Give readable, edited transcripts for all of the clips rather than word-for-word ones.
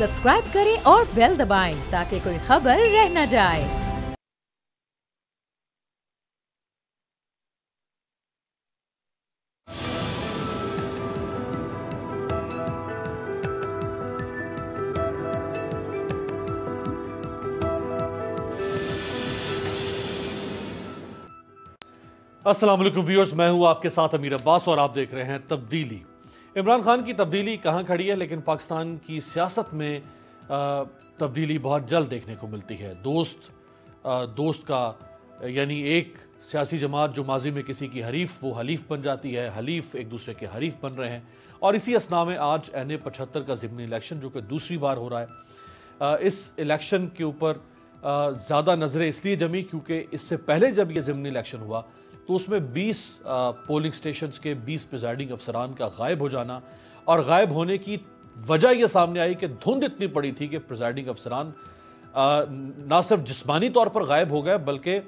Subscribe करें और bell दबाएं ताकि कोई खबर रह न जाए। अस्सलाम वालेकुम व्यूअर्स, मैं हूं आपके साथ अमीर अब्बास और आप देख रहे हैं तब्दीली। इमरान खान की तब्दीली कहां खड़ी है, लेकिन पाकिस्तान की सियासत में तब्दीली बहुत जल्द देखने को मिलती है। दोस्त का यानी एक सियासी जमात जो माजी में किसी की हरीफ, वो हलीफ बन जाती है, हलीफ एक दूसरे के हरीफ बन रहे हैं। और इसी असना में आज NA 75 का ज़िमनी इलेक्शन जो कि दूसरी बार हो रहा है, इस इलेक्शन के ऊपर ज़्यादा नज़रें इसलिए जमी क्योंकि इससे पहले जब ये ज़िमनी इलेक्शन हुआ तो उसमें 20 पोलिंग स्टेशंस के 20 प्रिजाइडिंग अफसरान का गायब हो जाना, और गायब होने की वजह यह सामने आई कि धुंध इतनी पड़ी थी कि प्रिजाइडिंग अफसरान ना सिर्फ जिस्मानी तौर पर गायब हो गए बल्कि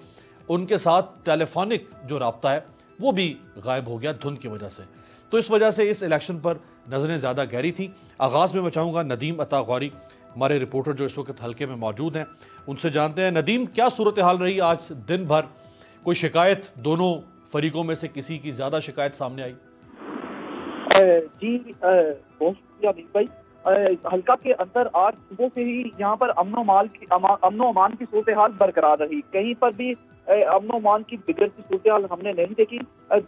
उनके साथ टेलीफोनिक जो राब्ता है वो भी गायब हो गया धुंध की वजह से। तो इस वजह से इस इलेक्शन पर नज़रें ज़्यादा गहरी थी। आगाज़ में मैं चाहूँगा नदीम अता गौरी, हमारे रिपोर्टर जो इस वक्त हल्के में मौजूद हैं, उनसे जानते हैं। नदीम, क्या सूरत हाल रही आज दिन भर? कोई शिकायत दोनों फरीकों में से किसी की ज्यादा शिकायत सामने आई? जी बहुत शुक्रिया अमीर भाई। हल्का के अंदर आज सुबह से ही यहाँ पर अमनो अमान की सूरत हाल बरकरार रही। कहीं पर भी अमनो अमान की बिगड़ती सूरत हाल हमने नहीं देखी।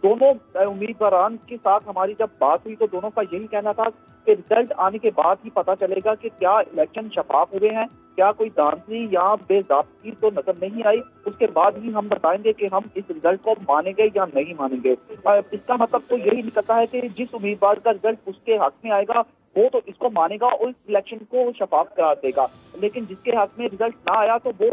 दोनों उम्मीदवारान के साथ हमारी जब बात हुई तो दोनों का यही कहना था कि रिजल्ट आने के बाद ही पता चलेगा कि क्या इलेक्शन शफाफ हुए हैं, क्या कोई धांधली या बेज़ाब्ती तो नजर नहीं आई। उसके बाद ही हम बताएंगे कि हम इस रिजल्ट को मानेंगे या नहीं मानेंगे। इसका मतलब तो यही निकलता है कि जिस उम्मीदवार का रिजल्ट उसके हक में आएगा वो तो इसको मानेगा और इस इलेक्शन को शफाफ करार देगा, लेकिन जिसके हक में रिजल्ट ना आया तो वो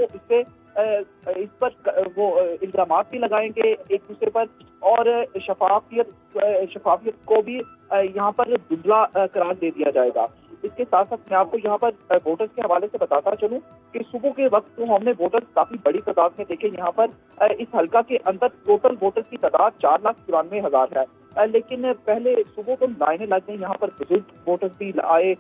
इस पर वो इल्जामात भी लगाएंगे एक दूसरे पर, और शफाफियत को भी यहाँ पर धुंधला करार दे दिया जाएगा। इसके साथ साथ मैं आपको यहाँ पर वोटर्स के हवाले से बताता चलूं कि सुबह के वक्त तो हमने वोटर्स काफी बड़ी तादाद में देखे। यहाँ पर इस हल्का के अंदर टोटल वोटर्स की तादाद 4,94,000 है, लेकिन पहले सुबह तो लाइनें लग गई। यहाँ पर बुजुर्ग वोटर्स भी आए,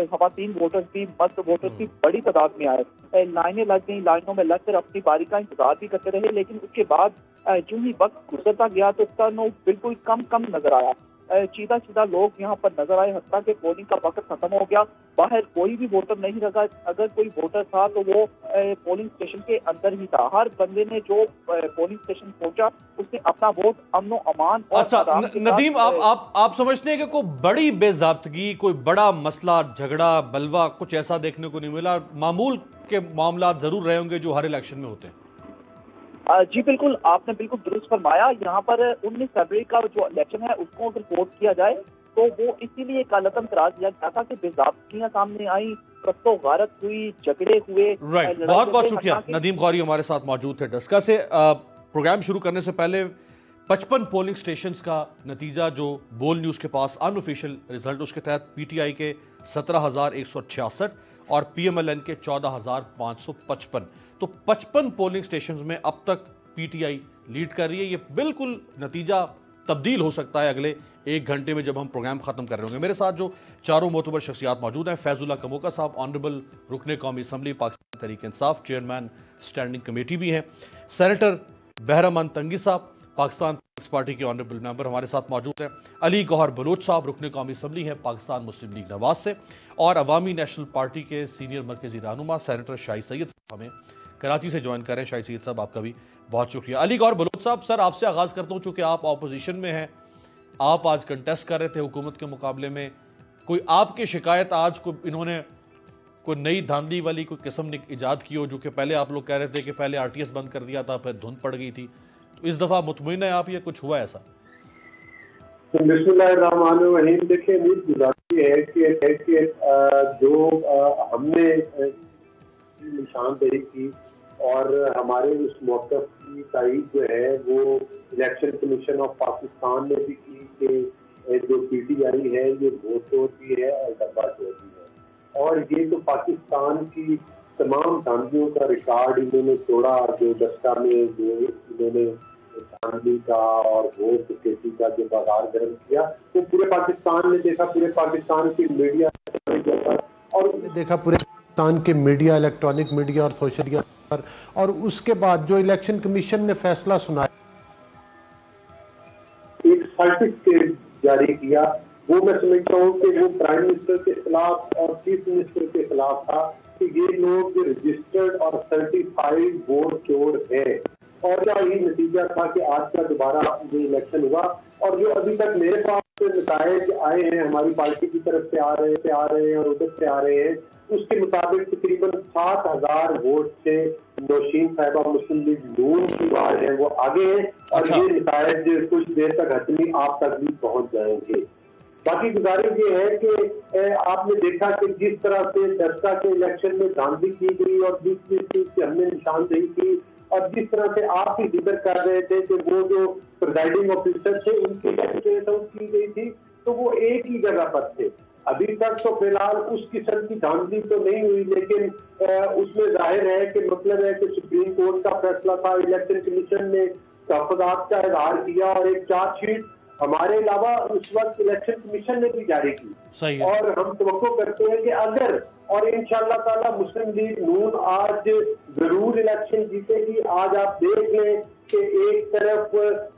खवातीन वोटर्स भी, मर्द वोटर्स भी बड़ी तादाद में आए। लाइनें लग गई, लाइनों में लगकर अपनी बारी का इंतजार भी करते रहे, लेकिन उसके बाद जो ही वक्त गुजरता गया तो टर्न बिल्कुल कम नजर आया। सीधा लोग यहाँ पर नजर आए, हत्ता के पोलिंग का वक्त खत्म हो गया, बाहर कोई भी वोटर नहीं रखा। अगर कोई वोटर था तो वो पोलिंग स्टेशन के अंदर ही था। हर बंदे ने जो पोलिंग स्टेशन पहुंचा उसने अपना वोट अमनो अमान और अच्छा नदीम, आप समझते हैं कि कोई बड़ी बेज़ाब्तगी, कोई बड़ा मसला, झगड़ा, बलवा कुछ ऐसा देखने को नहीं मिला? मामूल के मामला जरूर रहे होंगे जो हर इलेक्शन में होते हैं। जी बिल्कुल, आपने बिल्कुल दुरुस्त फरमाया। यहाँ पर 19 फरवरी का जो इलेक्शन है उसको अगर वोट किया जाए तो वो इसीलिए कालतम करार दिया गया था कि बेज़ाब्तियां सामने आई, कत्तो गारत हुई, झगड़े हुए। राइट, बहुत शुक्रिया। नदीम गौरी हमारे साथ मौजूद थे डस्का से। प्रोग्राम शुरू करने से पहले 55 पोलिंग स्टेशंस का नतीजा जो बोल न्यूज़ के पास अनऑफिशियल रिजल्ट, उसके तहत PTI के 17,166 और PMLN के 14,555। तो 55 पोलिंग स्टेशंस में अब तक PTI लीड कर रही है। ये बिल्कुल नतीजा तब्दील हो सकता है अगले 1 घंटे में जब हम प्रोग्राम खत्म कर रहे होंगे। मेरे साथ जो चारों मोतबर शख्सियात मौजूद हैं, फैजुल्ला कमोका साहब, ऑनरेबल रुकने कौमी assembly Pakistan Tehreek Insaf, chairman standing committee भी हैं। सेनेटर बहरामंद तंगी साहब, पाकिस्तान पीपल्स पार्टी के ऑनरेबल मेंबर हमारे साथ मौजूद हैं। अली गौहर बलोच साहब, रुकने कौमी असम्बली हैं पाकिस्तान मुस्लिम लीग नवाज से। और अवामी नेशनल पार्टी के सीनियर मरकजी रहनुमा सेनेटर शाही सैयद साहब हमें कराची से ज्वाइन कर रहे हैं। शाही सैयद साहब, आपका भी बहुत शुक्रिया। अली गौहर बलोच साहब, सर आपसे आगाज़ करता हूँ, चूँकि आप ऑपोजिशन में हैं, आप आज कंटेस्ट कर रहे थे हुकूमत के मुकाबले में, कोई आपकी शिकायत आज को इन्होंने कोई नई धांधली वाली कोई किस्म ने ईजाद की हो, जो कि पहले आप लोग कह रहे थे कि पहले RTS बंद कर दिया था, फिर धुंध पड़ गई थी, तो इस दफ़ा मुतमईन है आप, ये कुछ हुआ ऐसा? तो बिस्मिल्लाहिर्रहमानिर्रहीम। देखिए, मुझे गुजारिश है कि जो हमने निशानदेही की और हमारे उस मौक़िफ़ की तारीफ जो है वो इलेक्शन कमीशन ऑफ पाकिस्तान ने भी की कि जो PTI है ये वोट होती है और डब्बा होती है, और ये तो पाकिस्तान की तमाम धांधलियों का रिकॉर्ड इन्होंने तोड़ा। जो दस्ता में जो इन्होंने धांधली का और वोट खेती का जो बाजार गर्म किया, तो पूरे पाकिस्तान ने देखा, पूरे पाकिस्तान की मीडिया और देखा पूरे पाकिस्तान के मीडिया, इलेक्ट्रॉनिक मीडिया और सोशल मीडिया पर, और उसके बाद जो इलेक्शन कमीशन ने फैसला सुनाया, एक सर्टिफिकेट जारी किया, वो मैं समझता हूँ कि वो प्राइम मिनिस्टर के खिलाफ और चीफ मिनिस्टर के खिलाफ था कि ये लोग रजिस्टर्ड और सर्टिफाइड वोट चोर है। और क्या ही नतीजा था कि आज का दोबारा ये इलेक्शन हुआ, और जो अभी तक मेरे पास नतायज आए हैं हमारी पार्टी की तरफ से आ रहे हैं और उधर से आ रहे हैं, उसके मुताबिक तकरीबन 7,000 वोट से नौशीन साहिबा मुस्लिम लीग नून की बात है वो आगे है, और ये नतायज कुछ देर तक हतमी आप तक भी पहुंच जाएंगे। बाकी गुजारिश ये है कि आपने देखा कि जिस तरह से दस्ता के इलेक्शन में धांधली की गई और जिस चीज की हमने निशानदेही की, और जिस तरह से आप भी जिक्र कर रहे थे कि वो जो प्रिजाइडिंग ऑफिसर थे उनकी की गई थी, तो वो एक ही जगह पर थे। अभी तक तो फिलहाल उस किस्म की धांधली तो नहीं हुई, लेकिन उसमें जाहिर है कि मतलब है कि सुप्रीम कोर्ट का फैसला था, इलेक्शन कमीशन ने तहफ़्फ़ुज़ात का इज़हार किया और एक चार्जशीट हमारे अलावा उस वक्त इलेक्शन कमीशन ने भी जारी की। सही है। और हम तवक्को करते हैं कि अगर, और इंशाअल्लाह ताला मुस्लिम लीग नून आज जरूर इलेक्शन जीतेगी। आज आप देख लें कि एक तरफ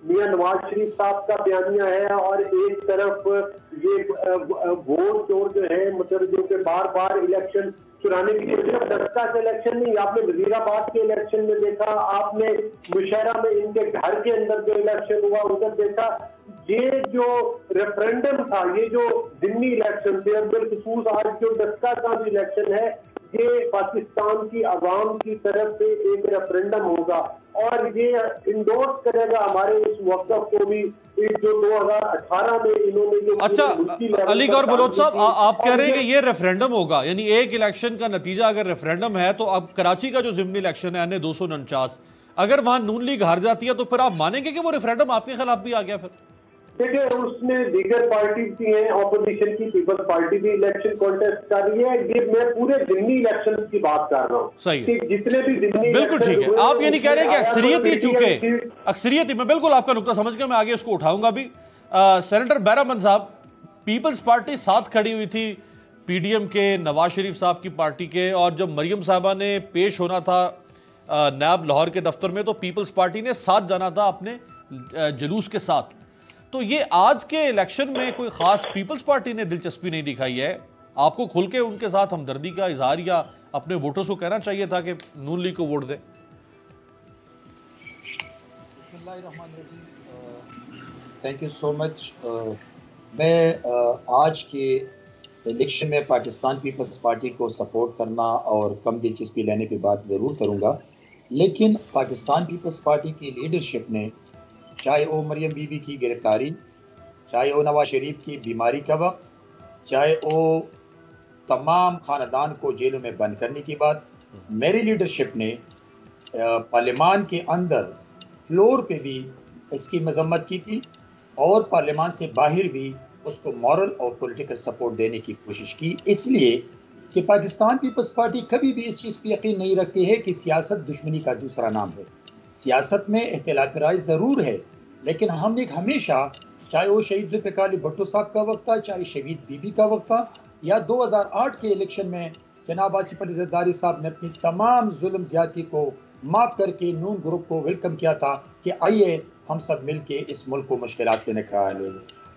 मियां नवाज शरीफ साहब का बयानिया है और एक तरफ ये वोट चोर जो है, मतलब जो कि बार बार इलेक्शन चुराने के लिए, सिर्फ दस्ता के इलेक्शन नहीं, आपने वजीराबाद के इलेक्शन में देखा, आपने मुशहरा में इनके घर के अंदर जो इलेक्शन हुआ उधर देखा। ये जो रेफरेंडम था, ये जो जिम्नी इलेक्शन थे, बिलखुसूस आज जो दस्ता का भी इलेक्शन है, ये पाकिस्तान की आवाम की तरफ से एक रेफरेंडम होगा और ये इंडोर्स करेगा हमारे इस मौक़िफ़ को भी जो 2018 में इन्होंने जो। अच्छा, अली गौर बलोच साहब, आप कह रहे हैं कि ये रेफरेंडम होगा, यानी एक इलेक्शन का नतीजा अगर रेफरेंडम है, तो अब कराची का जो जिम्नी इलेक्शन है 249, अगर वहां नून लीग हार जाती है तो फिर आप मानेंगे कि वो रेफरेंडम आपके खिलाफ भी आ गया? फिर देखिए, उसमें दीगर पार्टी भी हैं, ऑपोजिशन की पीपल्स पार्टी भी इलेक्शन कॉन्टेस्ट कर रही है। ये मैं पूरे जिम्नी इलेक्शन की बात कर रहा हूँ। सही है, कि जितने भी जिम्नी, बिल्कुल ठीक है। आप ये नहीं कह रहे कि अक्सरियत ही चूके, अक्सरियत ही, मैं बिल्कुल आपका नुक्ता समझ गया, मैं आगे उसको उठाऊंगा भी। सेनेटर बैरामन साहब, पीपल्स पार्टी साथ खड़ी हुई थी पीडीएम के, नवाज शरीफ साहब की पार्टी के, और जब मरियम साहबा ने पेश होना था नायब लाहौर के दफ्तर में, तो पीपल्स पार्टी ने साथ जाना था अपने जुलूस के साथ। तो ये आज के इलेक्शन में कोई खास पीपल्स पार्टी ने दिलचस्पी नहीं दिखाई है। आपको खुल के उनके साथ हमदर्दी का इजहार या अपने वोटर्स को कहना चाहिए था कि नून लीग को वोट दें। Thank you so much. मैं आज के इलेक्शन में पाकिस्तान पीपल्स पार्टी को सपोर्ट करना और कम दिलचस्पी लेने की बात ज़रूर करूँगा, लेकिन पाकिस्तान पीपल्स पार्टी की लीडरशिप ने, चाहे वो मरियम बीबी की गिरफ्तारी, चाहे वो नवाज शरीफ की बीमारी का वक्त, चाहे वो तमाम ख़ानदान को जेलों में बंद करने की बात, मेरी लीडरशिप ने पार्लियामान के अंदर फ्लोर पे भी इसकी मजम्मत की थी और पार्लियामान से बाहर भी उसको मॉरल और पॉलिटिकल सपोर्ट देने की कोशिश की, इसलिए कि पाकिस्तान पीपल्स पार्टी कभी भी इस चीज़ पर यकीन नहीं रखती है कि सियासत दुश्मनी का दूसरा नाम है। सियासत में इख्तिलाफ राय ज़रूर है, लेकिन हमने हमेशा, चाहे वो शहीद जुल्फ़िकार अली भुट्टो साहब का वक्त था, चाहे शहीद बीबी का वक्त था, या 2008 के इलेक्शन में जनाब आसिफ अली ज़रदारी साहब ने अपनी तमाम जुल्म ज़्यादती को माफ़ करके नून ग्रुप को वेलकम किया था कि आइए हम सब मिल के इस मुल्क को मुश्किलात से निकालें।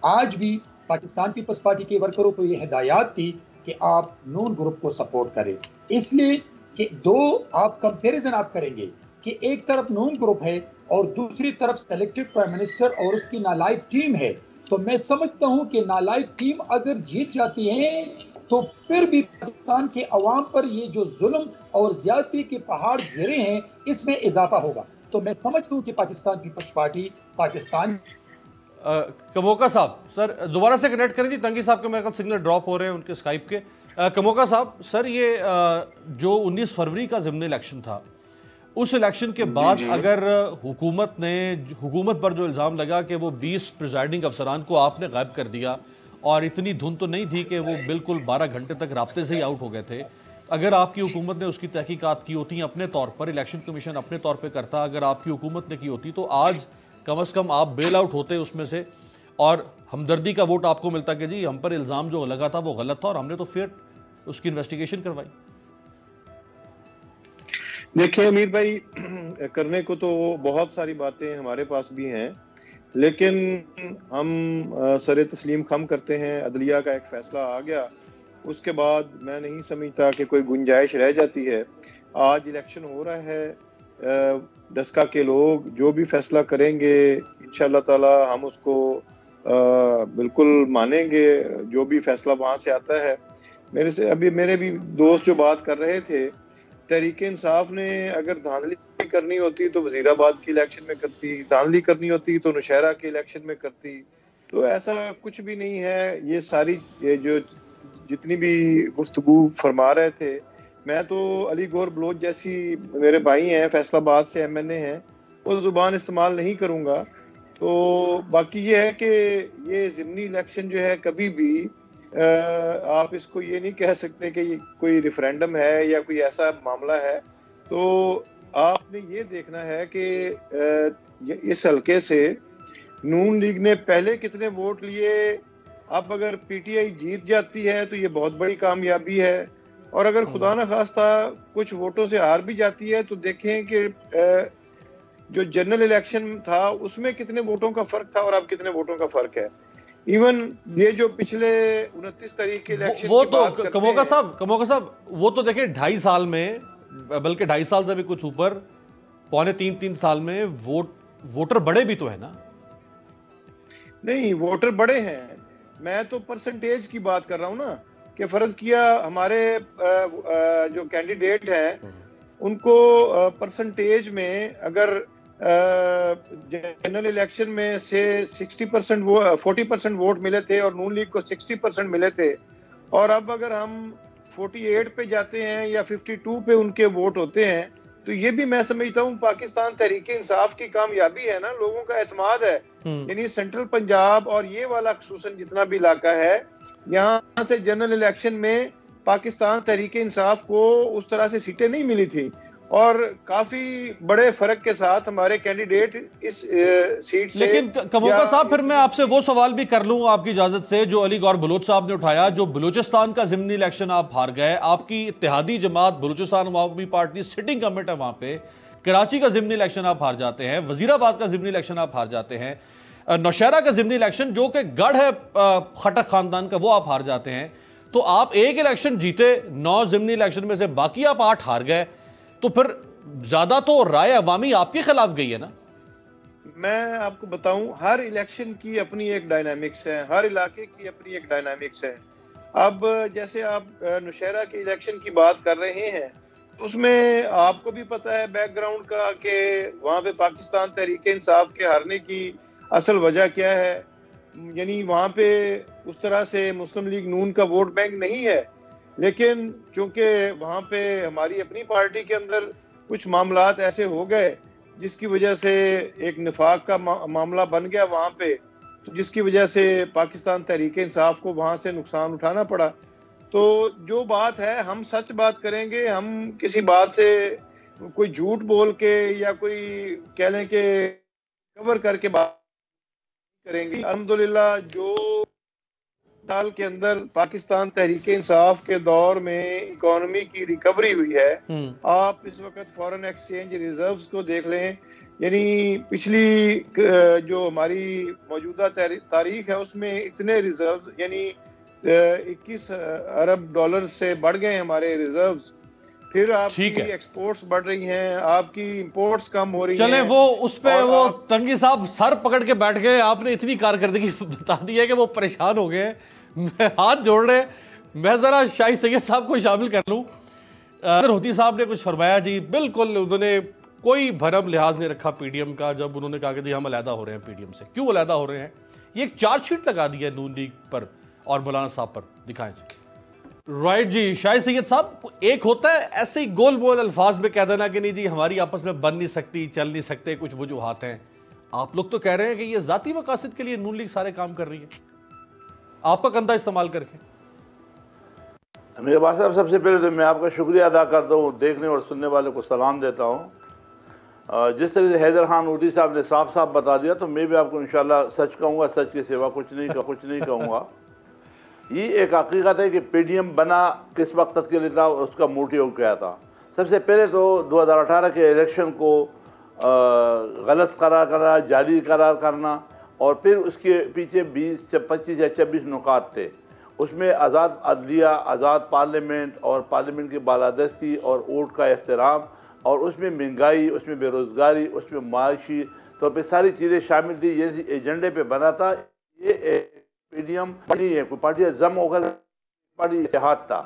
आज भी पाकिस्तान पीपल्स पार्टी के वर्करों को ये हिदायत थी कि आप नून ग्रुप को सपोर्ट करें, इसलिए कि दो आप कंपेरिजन आप करेंगे कि एक तरफ नून ग्रुप है और दूसरी तरफ सेलेक्टेड प्राइम मिनिस्टर और उसकी नालायक टीम है। तो मैं समझता हूं कि नालायक टीम अगर जीत जाती है तो फिर भी पाकिस्तान के अवाम पर ये जो जुल्म और ज्यादती के पहाड़ गिरे हैं इसमें इजाफा होगा। तो मैं समझता हूं कि पाकिस्तान पीपल्स पार्टी पाकिस्तान। कमोका साहब, सर दोबारा से कनेक्ट करें जी, तंगी साहब के मेरे ख्याल सिग्नल ड्रॉप हो रहे हैं उनके स्काइप के। कमोका साहब, सर ये जो 19 फरवरी का ज़िमनी इलेक्शन था, उस इलेक्शन के बाद अगर हुकूमत पर जो इल्ज़ाम लगा कि वो 20 प्रिजाइडिंग अफसरान को आपने गायब कर दिया, और इतनी धुन तो नहीं थी कि वो बिल्कुल 12 घंटे तक राब्ते से ही आउट हो गए थे, अगर आपकी हुकूमत ने उसकी तहकीकात की होती अपने तौर पर, इलेक्शन कमीशन अपने तौर पर करता, अगर आपकी हुकूमत ने की होती, तो आज कम से कम आप बेल आउट होते उसमें से और हमदर्दी का वोट आपको मिलता कि जी हम पर इल्ज़ाम जो लगा था वो गलत था और हमने तो फिर उसकी इन्वेस्टिगेशन करवाई? देखिए अमीर भाई, करने को तो बहुत सारी बातें हमारे पास भी हैं, लेकिन हम सरे तस्लीम खम करते हैं। अदलिया का एक फैसला आ गया, उसके बाद मैं नहीं समझता कि कोई गुंजाइश रह जाती है। आज इलेक्शन हो रहा है, डस्का के लोग जो भी फैसला करेंगे इंशाल्लाह ताला हम उसको बिल्कुल मानेंगे, जो भी फैसला वहाँ से आता है। मेरे भी दोस्त जो बात कर रहे थे, तहरीक इंसाफ ने अगर धांधली करनी होती तो वजीराबाद की इलेक्शन में करती, धांधली करनी होती तो नौशहरा के इलेक्शन में करती। तो ऐसा कुछ भी नहीं है। ये सारी जो जितनी भी गुफ्तगू फरमा रहे थे, मैं तो अली गौहर बलोच जैसी मेरे भाई हैं, फैसलाबाद से MNA हैं, वो जुबान इस्तेमाल नहीं करूँगा। तो बाकी ये है कि ये ज़िमनी इलेक्शन जो है, कभी भी आप इसको ये नहीं कह सकते कि ये कोई रेफरेंडम है या कोई ऐसा मामला है। तो आपने ये देखना है कि इस हल्के से नून लीग ने पहले कितने वोट लिए। अब अगर PTI जीत जाती है तो ये बहुत बड़ी कामयाबी है, और अगर खुदा न खास्ता कुछ वोटों से हार भी जाती है तो देखें कि जो जनरल इलेक्शन था उसमें कितने वोटों का फर्क था और अब कितने वोटों का फर्क है। इवन ये जो पिछले 29 तारीख के इलेक्शन वो तो कमोका साहब वो तो देखिए 2.5 साल में, बल्कि 2.5 साल से भी कुछ ऊपर, पौने 3 साल में वोटर बड़े भी तो है ना। नहीं, वोटर बड़े हैं, मैं तो परसेंटेज की बात कर रहा हूँ ना, कि फर्ज किया हमारे जो कैंडिडेट हैं उनको परसेंटेज में अगर जनरल इलेक्शन में से 40% वोट मिले थे और नून लीग को 60% मिले थे, और अब अगर हम 48 पे जाते हैं या 52 पे उनके वोट होते हैं, तो ये भी मैं समझता हूँ पाकिस्तान तहरीक इंसाफ की कामयाबी है ना, लोगों का एतमाद है। यानी सेंट्रल पंजाब और ये वाला खुसूसन जितना भी इलाका है, यहाँ से जनरल इलेक्शन में पाकिस्तान तहरीक इंसाफ को उस तरह से सीटें नहीं मिली थी, और काफी बड़े फर्क के साथ हमारे कैंडिडेट इस सीट से। लेकिन कमोका साहब, फिर मैं आपसे वो सवाल भी कर लूं आपकी इजाजत से जो अली गौहर बलोच साहब ने उठाया। जो बलूचिस्तान का ज़िमनी इलेक्शन आप हार गए, आपकी इत्तेहादी जमात बलूचिस्तान अवामी पार्टी सिटिंग गवर्नमेंट है वहां पे, कराची का ज़िमनी इलेक्शन आप हार जाते हैं, वजीराबाद का ज़िमनी इलेक्शन आप हार जाते हैं, नौशहरा का ज़िमनी इलेक्शन जो कि गढ़ है खटक खानदान का, वो आप हार जाते हैं। तो आप एक इलेक्शन जीते 9 ज़िमनी इलेक्शन में से, बाकी आप 8 हार गए, तो फिर ज्यादा तो राय अवामी आपके खिलाफ गई है ना। मैं आपको बताऊं, हर इलेक्शन की अपनी एक डायनामिक्स है, हर इलाके की अपनी एक डायनामिक्स है। अब जैसे आप नौशहरा के इलेक्शन की बात कर रहे हैं, उसमें आपको भी पता है बैकग्राउंड का कि वहां पे पाकिस्तान तहरीक इंसाफ के हारने की असल वजह क्या है। यानी वहां पे उस तरह से मुस्लिम लीग नून का वोट बैंक नहीं है, लेकिन चूंकि वहां पे हमारी अपनी पार्टी के अंदर कुछ मामलात ऐसे हो गए जिसकी वजह से एक निफाक का मामला बन गया वहां पे, तो जिसकी वजह से पाकिस्तान तहरीक इंसाफ को वहां से नुकसान उठाना पड़ा। तो जो बात है, हम सच बात करेंगे, हम किसी बात से कोई झूठ बोल के या कोई कह लें कि कवर करके बात करेंगे। अल्हम्दुलिल्लाह जो साल के अंदर पाकिस्तान तहरीक इंसाफ के दौर में इकोनॉमी की रिकवरी हुई है, आप इस वक्त फॉरेन एक्सचेंज रिजर्व्स को देख लें। यानी पिछली जो हमारी मौजूदा तारीख है उसमें इतने रिजर्व्स, यानी 21 अरब डॉलर से बढ़ गए हमारे रिजर्व्स। फिर आपकी एक्सपोर्ट्स बढ़ रही हैं, आपकी इंपोर्ट्स कम हो रही हैं। चले वो उस पे वो तंगी साहब सर पकड़ के बैठ गए, आपने इतनी कारकर्दगी बता दी है कि वो परेशान हो गए, हाथ जोड़ रहे। मैं जरा शाही सैयद साहब को शामिल कर लूं। होती साहब ने कुछ फरमाया जी, बिल्कुल उन्होंने कोई भरम लिहाज नहीं रखा पीडीएम का, जब उन्होंने कहा कि जी हम अलहदा हो रहे हैं पीडीएम से। क्यों अलहदा हो रहे हैं? ये एक चार्जशीट लगा दी है नून लीग पर और मौलाना साहब पर, दिखाएं जी। राइट जी, शाहिद सैयद साहब, एक होता है ऐसे ही गोल मोल अल्फाज में कह देना कि नहीं जी हमारी आपस में बन नहीं सकती, चल नहीं सकते, कुछ वजूहात हैं। आप लोग तो कह रहे हैं कि ये जाती मकासद के लिए नून लीग सारे काम कर रही है, आपका कंधा इस्तेमाल करके। मेरे पास साहब, सबसे पहले तो मैं आपका शुक्रिया अदा करता हूँ, देखने और सुनने वाले को सलाम देता हूँ। जिस तरह से हैदर खान ऊटी साहब ने साफ साफ बता दिया, तो मैं भी आपको इंशाल्लाह सच कहूँगा, सच के सिवा कुछ नहीं कहूँगा। ये एक हकीकत है कि पीडीएम बना किस मकसद के लिए था और उसका मोटिव क्या था। सबसे पहले तो 2018 के इलेक्शन को गलत करार करना, जाली करार करना, और फिर उसके पीछे 25 या 26 नुकात थे। उसमें आज़ाद अदलिया, आज़ाद पार्लियामेंट और पार्लियामेंट की बालादस्ती और वोट का एहतराम, और उसमें महंगाई, उसमें बेरोज़गारी, उसमें माशी तौर पे सारी चीज़ें शामिल थी। ये एजेंडे पे बना था। ये पीडीएम नहीं है कोई पार्टी, जम होकर पार्टी इत्तेहाद था।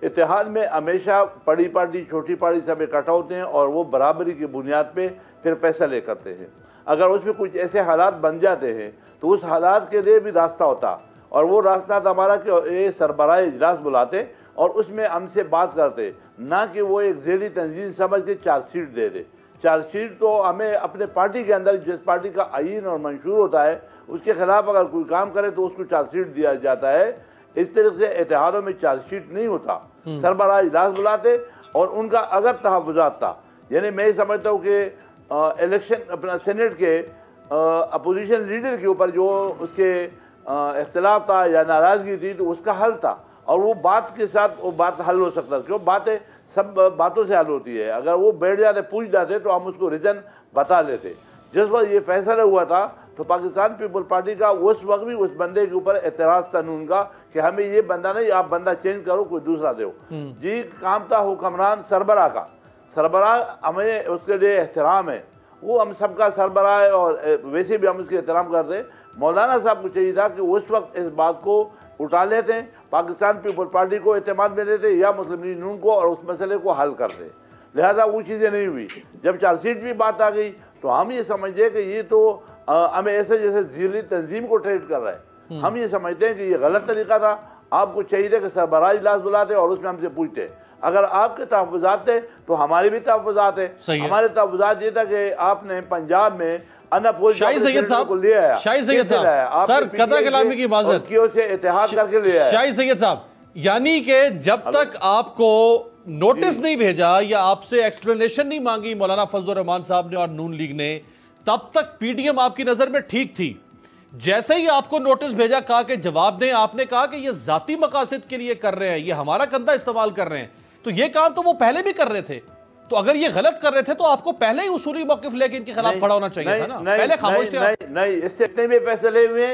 इत्तेहाद में हमेशा बड़ी पार्टी छोटी पार्टी सब इकट्ठा होते हैं और वो बराबरी की बुनियाद पे फिर फैसले करते हैं। अगर उसमें कुछ ऐसे हालात बन जाते हैं तो उस हालात के लिए भी रास्ता होता, और वो रास्ता था हमारा कि ये सरबराह इजलास बुलाते और उसमें हमसे बात करते, ना कि वो एक ज़ेली तंजीम समझ के चार्जशीट दे दे। चार्जशीट तो हमें अपने पार्टी के अंदर जिस पार्टी का आईन और मंशूर होता है उसके खिलाफ अगर कोई काम करे तो उसको चार्जशीट दिया जाता है। इस तरह से इत्तेहादों में चार्जशीट नहीं होता। सरबराह इजलास बुलाते और उनका अगर तहफ़्फ़ुज़ात था, यानी मैं समझता हूँ कि इलेक्शन अपना सेनेट के अपोजिशन लीडर के ऊपर जो उसके इख्तिलाफ था या नाराज़गी थी तो उसका हल था, और वो बात के साथ वो बात हल हो सकता है। क्यों बातें सब बातों से हल होती है। अगर वो बैठ जाते पूछ जाते तो हम उसको रीज़न बता देते। जिस वक्त ये फैसला हुआ था तो पाकिस्तान पीपल पार्टी का उस वक्त भी उस बंदे के ऊपर एतराज़ था उनका कि हमें ये बंदा नहीं, आप बंदा चेंज करो, कोई दूसरा दो। जी काम था हुक्मरान सरबराह का। सरबराह हमें उसके लिए एहतराम है, वो हम सबका सरबराह है और वैसे भी हम उसके एहतराम करते। मौलाना साहब को चाहिए था कि उस वक्त इस बात को उठा लेते, पाकिस्तान पीपल पार्टी को एतमाद में देते या मुस्लिम लीग नून को, और उस मसले को हल करते। लिहाजा वो चीज़ें नहीं हुई। जब चार्जशीट भी बात आ गई तो हम ये समझे कि ये तो हमें ऐसे जैसे ज़ीली तंजीम को ट्रेड कर रहा है। हम ये समझते हैं कि ये गलत तरीका था। आपको चाहिए था कि सरबराह इजलास बुलाते और उसमें हमसे पूछते, अगर आपके तहफ़्फ़ुज़ात थे तो हमारे भी तहफ़्फ़ुज़ात है। हमारे तहफ़्फ़ुज़ात ये था कि आपने पंजाब में शाहिद सैयद साहब को ले आया, शाहिद सैयद साहब सर कदा कलामी की इजाजत से इत्तेहाद करके ले आया। शाहिद सैयद साहब, यानी कि जब तक आपको नोटिस नहीं भेजा या आपसे एक्सप्लेनेशन नहीं मांगी मौलाना फजलुर रहमान साहब ने और नून लीग ने, तब तक पीडीएम आपकी नजर में ठीक थी। जैसे ही आपको नोटिस भेजा, कहा कि जवाब दें, आपने कहा कि ये जाती मकासद के लिए कर रहे हैं, ये हमारा कंधा इस्तेमाल कर रहे हैं। तो ये काम तो वो पहले भी कर रहे थे। तो अगर ये गलत कर रहे थे तो आपको पहले ही उसूली मौकिफ लेके इनके खिलाफ खड़ा होना चाहिए था ना। पहले खामोश थे आप। नहीं, इससे इतने भी फैसले हुए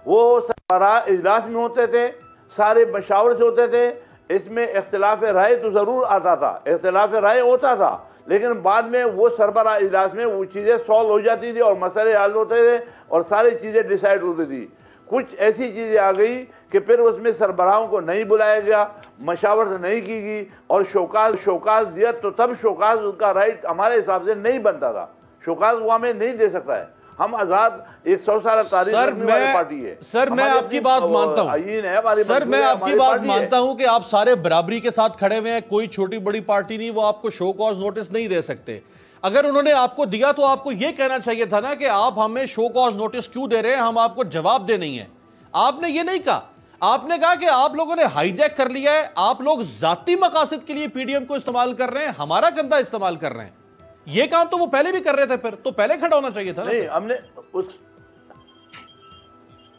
वो सरबराह इजलास में होते थे, सारे मशावर से होते थे। इसमें इख्तिलाफ राय तो जरूर आता था, इख्तिलाफ राय होता था, लेकिन बाद में वो सरबराह इजलास में वो चीज़ें सॉल्व हो जाती थी और मसले हल होते थे और सारी चीज़ें डिसाइड होती थी। कुछ ऐसी चीज़ें आ गई कि फिर उसमें सरबराहों को नहीं बुलाया गया, मशावरत नहीं की गई और शोकाज दिया, तो तब शोकाज उनका राइट हमारे हिसाब से नहीं बनता था। शोकाज वो हमें नहीं दे सकता है। हम आजाद 100 साल तारीख रखने वाली पार्टी है। सर मैं आपकी बात मानता हूँ, सर मैं आपकी बात मानता हूँ कि आप सारे बराबरी के साथ खड़े हुए हैं, कोई छोटी बड़ी पार्टी नहीं, वो आपको शो कॉज नोटिस नहीं दे सकते। अगर उन्होंने आपको दिया तो आपको यह कहना चाहिए था ना कि आप हमें शो कॉज नोटिस क्यों दे रहे हैं, हम आपको जवाब दे नहीं है। आपने ये नहीं कहा, आपने कहा कि आप लोगों ने हाईजैक कर लिया है, आप लोग जाती मकासद के लिए पीडीएम को इस्तेमाल कर रहे हैं, हमारा कंधा इस्तेमाल कर रहे हैं। ये काम तो वो पहले भी कर रहे थे, फिर तो पहले खड़ा होना चाहिए था। नहीं हमने उस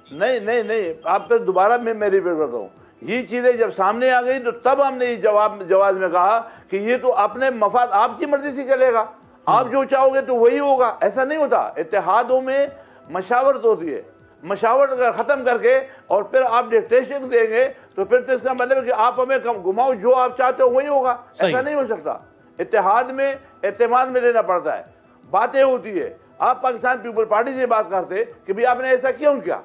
नहीं आप फिर दोबारा मैं रिपीट करता हूँ। ये चीजें जब सामने आ गई तो तब हमने ये जवाब में कहा कि ये तो अपने मफाद आपकी मर्जी से चलेगा, आप जो चाहोगे तो वही होगा। ऐसा नहीं होता। इत्तेहादों में मशावरत होती है, मशावरत अगर खत्म करके और फिर आप डिक्टेशन देंगे तो फिर तो इसका मतलब है कि आप हमें घुमाओ, जो आप चाहते हो वही होगा। ऐसा नहीं हो सकता। इत्तेहाद में एतमाद में लेना पड़ता है, बातें होती है। आप पाकिस्तान पीपल पार्टी से बात करते कि भाई आपने ऐसा क्यों किया,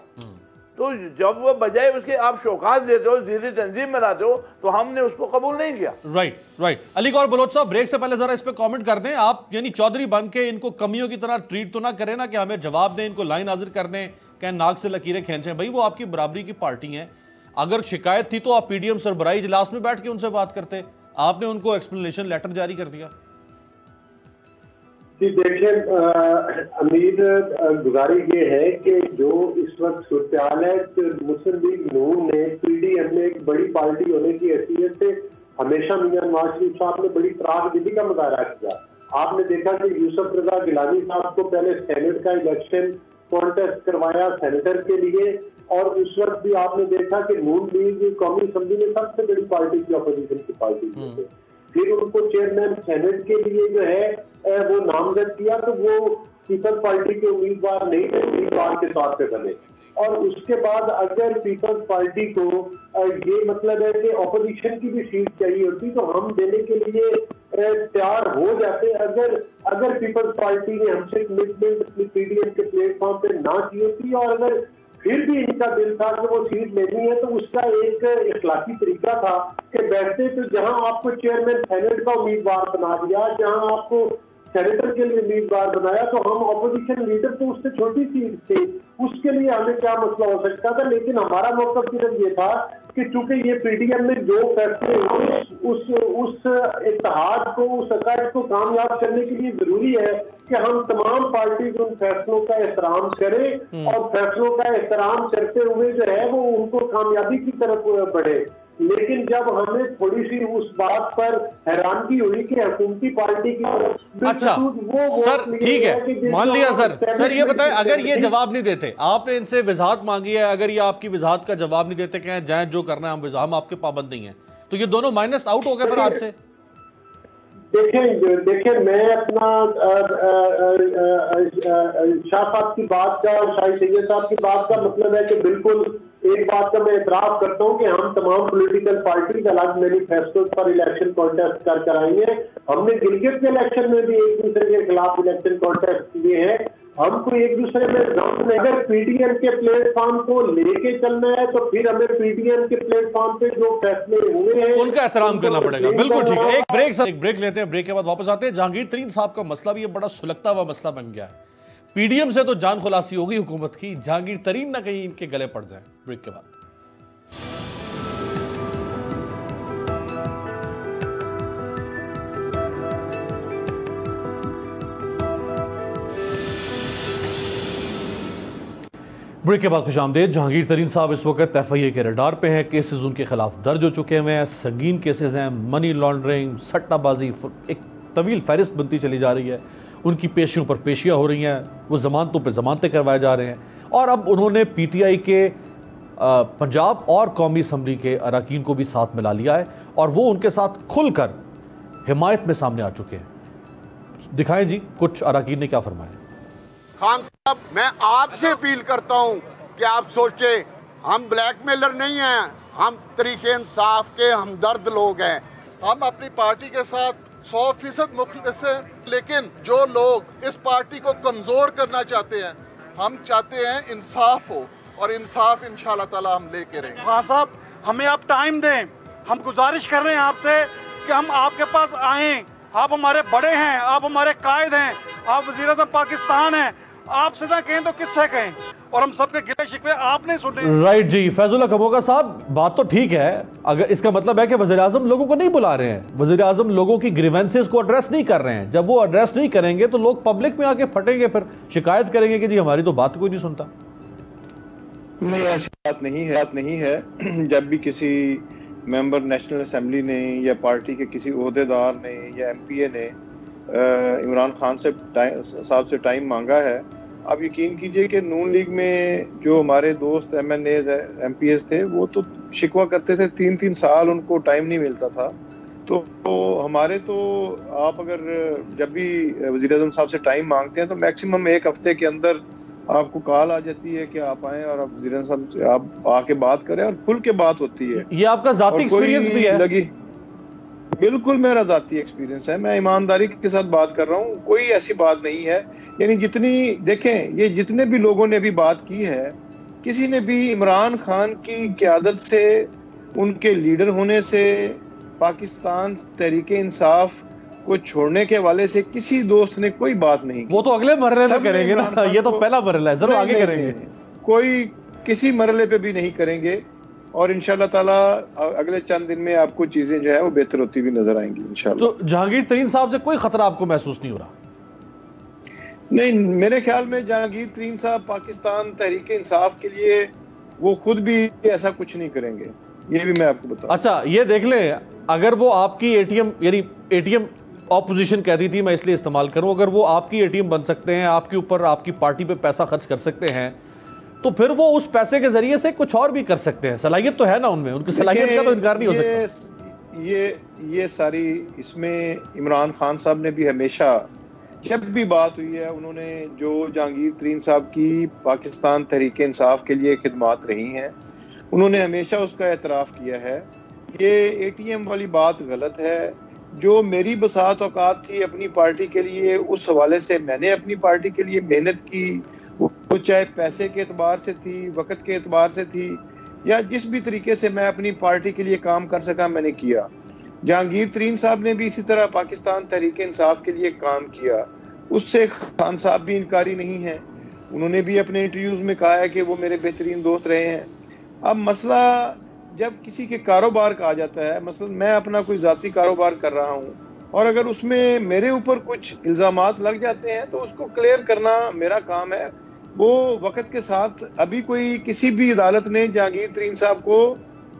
तो जब वो बजाय उसके आप शोकाज देते हो, ज़ीली तंजीम बनाते हो, तो हमने उसको कबूल नहीं किया। राइट। अली गौर बलोच साहब, ब्रेक से पहले जरा इस पे कमेंट कर दें आप। यानी चौधरी बन के इनको कमियों की तरह ट्रीट तो ना करें ना कि हमें जवाब दें, इनको लाइन हाजिर कर दें, कहें नाक से लकीरें खींचें। भाई वो आपकी बराबरी की पार्टी है, अगर शिकायत थी तो आप पीडीएम सरबराही इजलास में बैठ के उनसे बात करते, आपने उनको एक्सप्लेनेशन लेटर जारी कर दिया। जी देखिए अमीर, गुजारिश ये है कि जो इस वक्त सूरत है, मुस्लिम लीग नून ने पीडीएम में एक बड़ी पार्टी होने की हैसियत से हमेशा मियां नवाज शरीफ साहब ने बड़ी त्रासदी का मुजाहरा किया। आपने देखा कि यूसुफ रजा गिलानी साहब को पहले सेनेट का इलेक्शन कॉन्टेस्ट करवाया सेनेटर के लिए, और उस वक्त भी आपने देखा कि नून लीग कौमी असेंबली में सबसे बड़ी पार्टी थी, अपोजिशन की पार्टी थी। फिर उनको चेयरमैन सेनेट के लिए जो है वो नामजद किया, तो वो पीपल्स पार्टी के उम्मीदवार नहीं थे, उम्मीदवार के तौर पे बने। और उसके बाद अगर पीपल्स पार्टी को ये मतलब है कि ऑपोजिशन की भी सीट चाहिए होती तो हम देने के लिए तैयार हो जाते। अगर पीपल्स पार्टी ने हमसे कमिटमेंट अपनी पीडीएम के प्लेटफॉर्म पे ना की होती, और अगर फिर भी इनका दिल था कि वो सीट लेनी है, तो उसका एक इखलाकी तरीका था कि बैठते तो जहां आपको चेयरमैन सेनेट का उम्मीदवार बना दिया, जहां आपको सेनेटर के लिए उम्मीदवार बनाया, तो हम ऑपोजिशन लीडर तो उससे छोटी सीट थे, उसके लिए हमें क्या मसला हो सकता था। लेकिन हमारा मौक़िफ़ सिर्फ ये था कि चूंकि ये पीडीएम में जो फैसले हुए उस इत्तेहाद को, उस अकायद को कामयाब करने के लिए जरूरी है कि हम तमाम पार्टी उन फैसलों का एहतराम करें, और फैसलों का एहतराम करते हुए जो है वो उनको कामयाबी की तरफ बढ़े। लेकिन जब हमें थोड़ी सी उस बात पर हैरानगी हुई कि हुकूमती पार्टी की तरफ, अच्छा सर ठीक है, मान लिया सर ये बताएं, अगर ये जवाब नहीं देते, आपने इनसे वजाहत मांगी है, अगर ये आपकी वजाहत का जवाब नहीं देते, कहें जाए जो करना है हम आपके पाबंद नहीं है, तो ये दोनों माइनस आउट हो गए फिर आज से। देखें मैं अपना शाह साहब की बात का और शाही सैयद साहब की बात का मतलब है कि बिल्कुल एक बात का मैं एतराफ करता हूं कि हम तमाम पॉलिटिकल पार्टीज अलग मैनिफेस्टो पर इलेक्शन कॉन्टेस्ट कर आएंगे। हमने गिलगित के इलेक्शन में भी एक दूसरे के खिलाफ इलेक्शन कॉन्टेस्ट किए हैं। हमको एक दूसरे में अगर पीडीएम के प्लेटफॉर्म को लेके चलना है तो फिर हमें पीडीएम के प्लेटफॉर्म पे जो फैसले हुए हैं उनका एहतराम करना पड़ेगा। बिल्कुल ठीक है, एक ब्रेक लेते हैं, ब्रेक के बाद वापस आते हैं। जहांगीर तरीन साहब का मसला भी ये बड़ा सुलगता हुआ मसला बन गया है। पीडीएम से तो जान खुलासी होगी हुकूमत की, जहांगीर तरीन ना कहीं इनके गले पड़ जाए। ब्रेक के बाद खुशामदेद। जहांगीर तरीन साहब इस वक्त एफआईए के रडार पे हैं। केसेस उनके खिलाफ दर्ज हो चुके हुए हैं, संगीन केसेस हैं, मनी लॉन्ड्रिंग, सट्टाबाजी, एक तवील फहरिस्त बनती चली जा रही है। उनकी पेशियों पर पेशियां हो रही हैं, वो जमानतों पर जमानतें करवाए जा रहे हैं। और अब उन्होंने पीटीआई के पंजाब और कौमी असम्बली के अरकान को भी साथ मिला लिया है, और वो उनके साथ खुलकर हिमायत में सामने आ चुके हैं। दिखाएं जी कुछ अरकान ने क्या फरमाया। खान साहब, मैं आपसे अपील करता हूं कि आप सोचें, हम ब्लैकमेलर नहीं हैं, हम तरीके इंसाफ के हमदर्द लोग हैं। हम अपनी पार्टी के साथ 100% मुखलिस हैं, लेकिन जो लोग इस पार्टी को कमज़ोर करना चाहते हैं, हम चाहते हैं इंसाफ हो, और इंसाफ इंशाअल्लाह ताला हम लेके रहेंगे। खान साहब, हमें आप टाइम दें, हम गुजारिश कर रहे हैं आपसे कि हम आपके पास आएँ। आप हमारे बड़े हैं, आप हमारे कायद हैं, आप वज़ीर-ए-आज़म पाकिस्तान हैं, आपसे ना कहें तो किससे कहें, और हम सबके गिले शिकवे आपने सुने। राइट जी, फैजुल्लाह कमोगा साहब, बात तो ठीक है। अगर इसका मतलब है कि वज़ीर-ए-आज़म लोगों को नहीं बुला रहे हैं, वज़ीर-ए-आज़म लोगों की ग्रीवेंसेस को एड्रेस नहीं कर रहे हैं। जब वो एड्रेस नहीं करेंगे तो लोग पब्लिक में आके फटेंगे, फिर शिकायत करेंगे कि जी हमारी तो बात कोई नहीं सुनता। नहीं, ऐसी बात नहीं है। जब भी किसी मेंबर नेशनल असेंबली ने या पार्टी के किसी ओहदेदार ने या एमपीए ने इमरान खान से साहब से टाइम मांगा है, आप यकीन कीजिए कि नून लीग में जो हमारे दोस्त एमएनएज एमपीएस थे वो तो शिकवा करते थे, 3-3 साल उनको टाइम नहीं मिलता था। तो हमारे तो आप अगर जब भी वज़ीर-ए-आज़म साहब से टाइम मांगते हैं तो मैक्सिमम 1 हफ्ते के अंदर आपको कॉल आ जाती है कि आप आएं और आप वज़ीर-ए-आज़म साहब से आप आके बात करें, और खुल के बात होती है। ये आपका ज़ाती एक्सपीरियंस भी है? लगी, बिल्कुल मेरा ज़ाती एक्सपीरियंस है। मैं ईमानदारी के साथ बात कर रहा हूँ, कोई ऐसी बात नहीं है। यानी जितनी देखें, ये जितने भी लोगों ने भी बात की है, किसी ने भी इमरान खान की क़यादत से, उनके लीडर होने से, पाकिस्तान तहरीके इंसाफ को छोड़ने के हवाले से किसी दोस्त ने कोई बात नहीं की। वो तो अगले मरहले में करेंगे ना, ये तो पहला मरहला है, जरूर आगे करेंगे। कोई किसी मरहले पे भी नहीं करेंगे, और इंशाल्लाह ताला अगले चंद दिन में आपको चीजें जो है वो बेहतर होती भी नजर आएंगी इंशाल्लाह। तो जहांगीर तरीन साहब से कोई खतरा आपको महसूस नहीं हो रहा? नहीं, मेरे ख्याल में जहांगीर तरीन साहब पाकिस्तान तहरीके इंसाफ के लिए वो खुद भी ऐसा कुछ नहीं करेंगे, ये भी मैं आपको बताऊं। अच्छा, ये देख लें, अगर वो आपकी एटीएम यानी एटीएम ऑपोजिशन कहती थी मैं इसलिए इस्तेमाल करूं, अगर वो आपकी एटीएम बन सकते हैं, आपके ऊपर आपकी पार्टी पे पैसा खर्च कर सकते हैं, तो फिर वो उस पैसे के जरिए से कुछ और भी कर सकते हैं। सलाहियत तो है ना उनमें, उनकी सलाहियत का तो इनकार नहीं हो सकता। ये सारी इसमें इमरान खान साहब ने भी हमेशा जब भी बात हुई है, उन्होंने जो जहांगीर तरीन साहब की पाकिस्तान तहरीक इंसाफ के लिए खिदमात रही हैं, उन्होंने हमेशा उसका एतराफ़ किया है। ये एटीएम वाली बात गलत है। जो मेरी बसात औकात थी अपनी पार्टी के लिए, उस हवाले से मैंने अपनी पार्टी के लिए मेहनत की, वो चाहे पैसे के एतबार से थी, वक़्त के एतबार से थी, या जिस भी तरीके से मैं अपनी पार्टी के लिए काम कर सका मैंने किया। जहांगीर तरीन साहब ने भी इसी तरह पाकिस्तान तहरीक इंसाफ के लिए काम किया, उससे खान साहब भी इनकारी नहीं है। उन्होंने भी अपने इंटरव्यूज में कहा है कि वो मेरे बेहतरीन दोस्त रहे हैं। अब मसला जब किसी के कारोबार का आ जाता है, मसलन मैं अपना कोई ज़ाती कारोबार कर रहा हूँ और अगर उसमें मेरे ऊपर कुछ इल्ज़ामात लग जाते हैं तो उसको क्लियर करना मेरा काम है। वो वक़्त के साथ अभी कोई किसी भी अदालत ने जहांगीर तरीन साहब को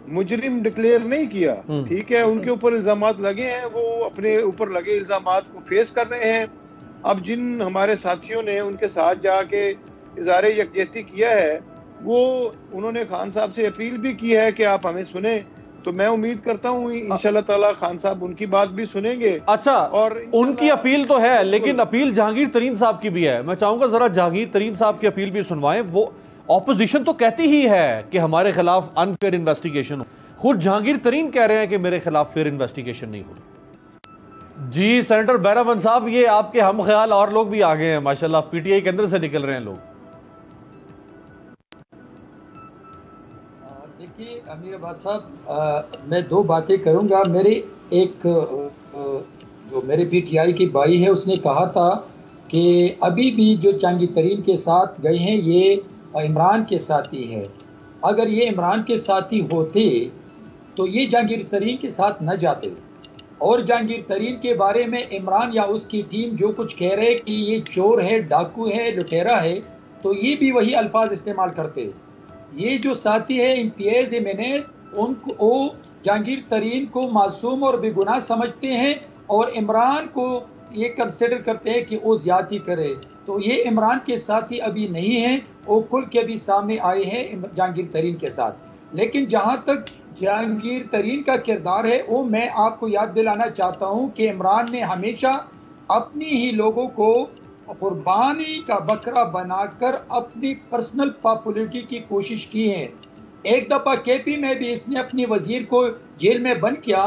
मुजरिम डिक्लेयर नहीं किया, ठीक है, उनके ऊपर इल्ज़ामात लगे हैं, वो अपने ऊपर लगे इल्ज़ामात को फेस कर रहे हैं। अब जिन हमारे साथियों ने उनके साथ जाके इज़हार यकजहती किया है, वो उन्होंने खान साहब से अपील भी की है कि आप हमें सुने, तो मैं उम्मीद करता हूँ इंशाल्लाह ताला खान साहब उनकी बात भी सुनेंगे। अच्छा, और उनकी अपील तो है, लेकिन अपील जहांगीर तरीन साहब की भी है। मैं चाहूंगा जरा जहांगीर तरीन साहब की अपील भी सुनवाएं। वो ऑपोजिशन तो कहती ही है कि हमारे खिलाफ अनफेयर इन्वेस्टिगेशन हो, खुद जहांगीर तरीन कह रहे हैं कि मेरे खिलाफ फेयर इन्वेस्टिगेशन नहीं हो। जी सेनेटर बैरामन साहब, ये आपके हम ख्याल और लोग भी आ गए हैं माशाल्लाह, पीटीआई के अंदर से निकल रहे हैं लोग। देखिए अमीर अब्बास साहब, मैं दो बातें करूंगा। मेरे एक जो मेरे पीटीआई की भाई है उसने कहा था कि अभी भी जो जहांगीर तरीन के साथ गए हैं ये इमरान के साथी है। अगर ये इमरान के साथी होते तो ये जहांगीर तरीन के साथ न जाते, और जहांगीर तरीन के बारे में इमरान या उसकी टीम जो कुछ कह रहे कि ये चोर है, डाकू है, लुटेरा है, तो ये भी वही अल्फाज इस्तेमाल करते। ये जो साथी है इम्तियाज इमेनेज, उनको जहांगीर तरीन को मासूम और बेगुनाह समझते हैं और इमरान को ये कंसिडर करते हैं कि वो ज्यादती करे। तो ये इमरान के साथी अभी नहीं हैं, वो खुल के भी सामने आए हैं जहांगीर तरीन के साथ। लेकिन जहाँ तक जहांगीर तरीन का किरदार है, वो मैं आपको याद दिलाना चाहता हूँ कि इमरान ने हमेशा अपनी ही लोगों को कुर्बानी का बकरा बनाकर अपनी पर्सनल पॉपुलरिटी की कोशिश की है। एक दफा केपी में भी इसने अपने वजीर को जेल में बंद किया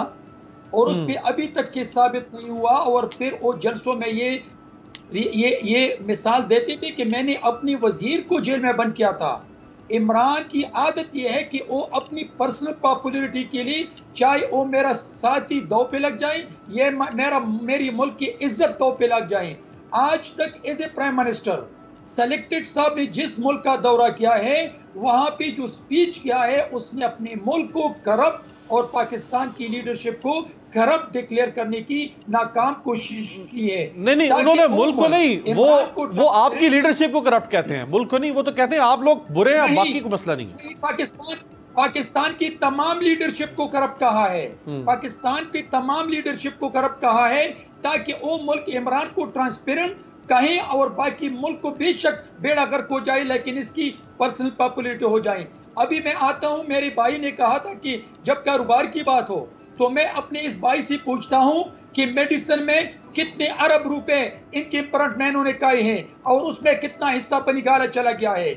और उस पर अभी तक के साबित नहीं हुआ, और फिर वो जलसों में ये मिसाल देते थे कि मैंने अपनी वजीर को जेल में बंद किया था। इमरान की आदत यह है कि वो अपनी पर्सनल पॉपुलरिटी के लिए, चाहे वो मेरा साथी दो पे लग जाए, ये मेरी मुल्क की इज्जत दो पे लग जाए। आज तक as a prime minister selected साहब ने जिस मुल्क का दौरा किया है, वहां पे जो स्पीच किया है, उसने अपने मुल्क को करप्ट और पाकिस्तान की लीडरशिप को करप्ट डिक्लेयर करने की नाकाम कोशिश की है। नहीं, उन्होंने मुल्क को नहीं, वो आपकी लीडरशिप को करप्ट कहते हैं, मुल्क को नहीं। वो तो कहते हैं आप लोग बुरे हैं, बाकी को मसला नहीं है। पाकिस्तान की तमाम लीडरशिप को करप्ट कहा है, पाकिस्तान की तमाम लीडरशिप को करप्ट कहा है, ताकि वो मुल्क इमरान को ट्रांसपेरेंट कहें और बाकी मुल्क को बेशक बेड़ा गर्क हो जाए, लेकिन इसकी पर्सनल पॉपुलरिटी हो जाए। अभी मैं आता हूं, मेरे भाई ने कहा था कि जब कारोबार की बात हो तो मैं अपने इस भाई से पूछता हूं कि मेडिसिन में कितने अरब रुपए इनके फ्रंटमैनों ने खाए हैं और उसमें कितना हिस्सा निकाला चला गया है।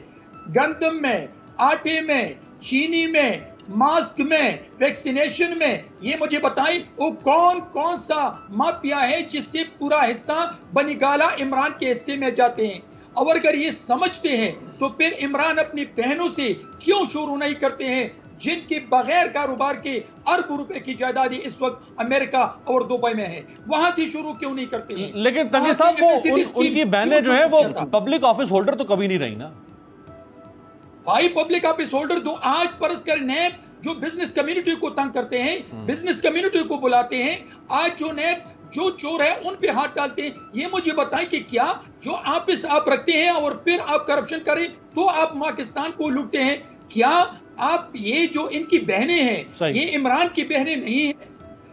गंदम में, आटे में, चीनी में, मास्क में, वैक्सीनेशन में, ये मुझे बताएं वो कौन कौन सा माफिया है जिससे पूरा हिस्सा बनिगाला इमरान के हिस्से में जाते हैं। और अगर ये समझते हैं तो फिर इमरान अपनी बहनों से क्यों शुरू नहीं करते हैं, जिनके बगैर कारोबार के अरबों रुपए की जायदाद इस वक्त अमेरिका और दुबई में है, वहां से शुरू क्यों नहीं करते हैं। लेकिन तंगीर साहब, वो उनकी बहनें जो है वो पब्लिक ऑफिस होल्डर तो कभी नहीं रही ना भाई। पब्लिक ऑफिस होल्डर तो आज परस कर नैब जो बिजनेस कम्युनिटी को तंग करते हैं, बिजनेस कम्युनिटी को बुलाते हैं, आज जो नैब जो चोर है उन पे हाथ डालते हैं। ये मुझे बताएं कि क्या जो आप रखते हैं और फिर आप करप्शन करें तो आप पाकिस्तान को लूटते हैं? क्या आप ये जो इनकी बहनें हैं, ये इमरान की बहनें नहीं है,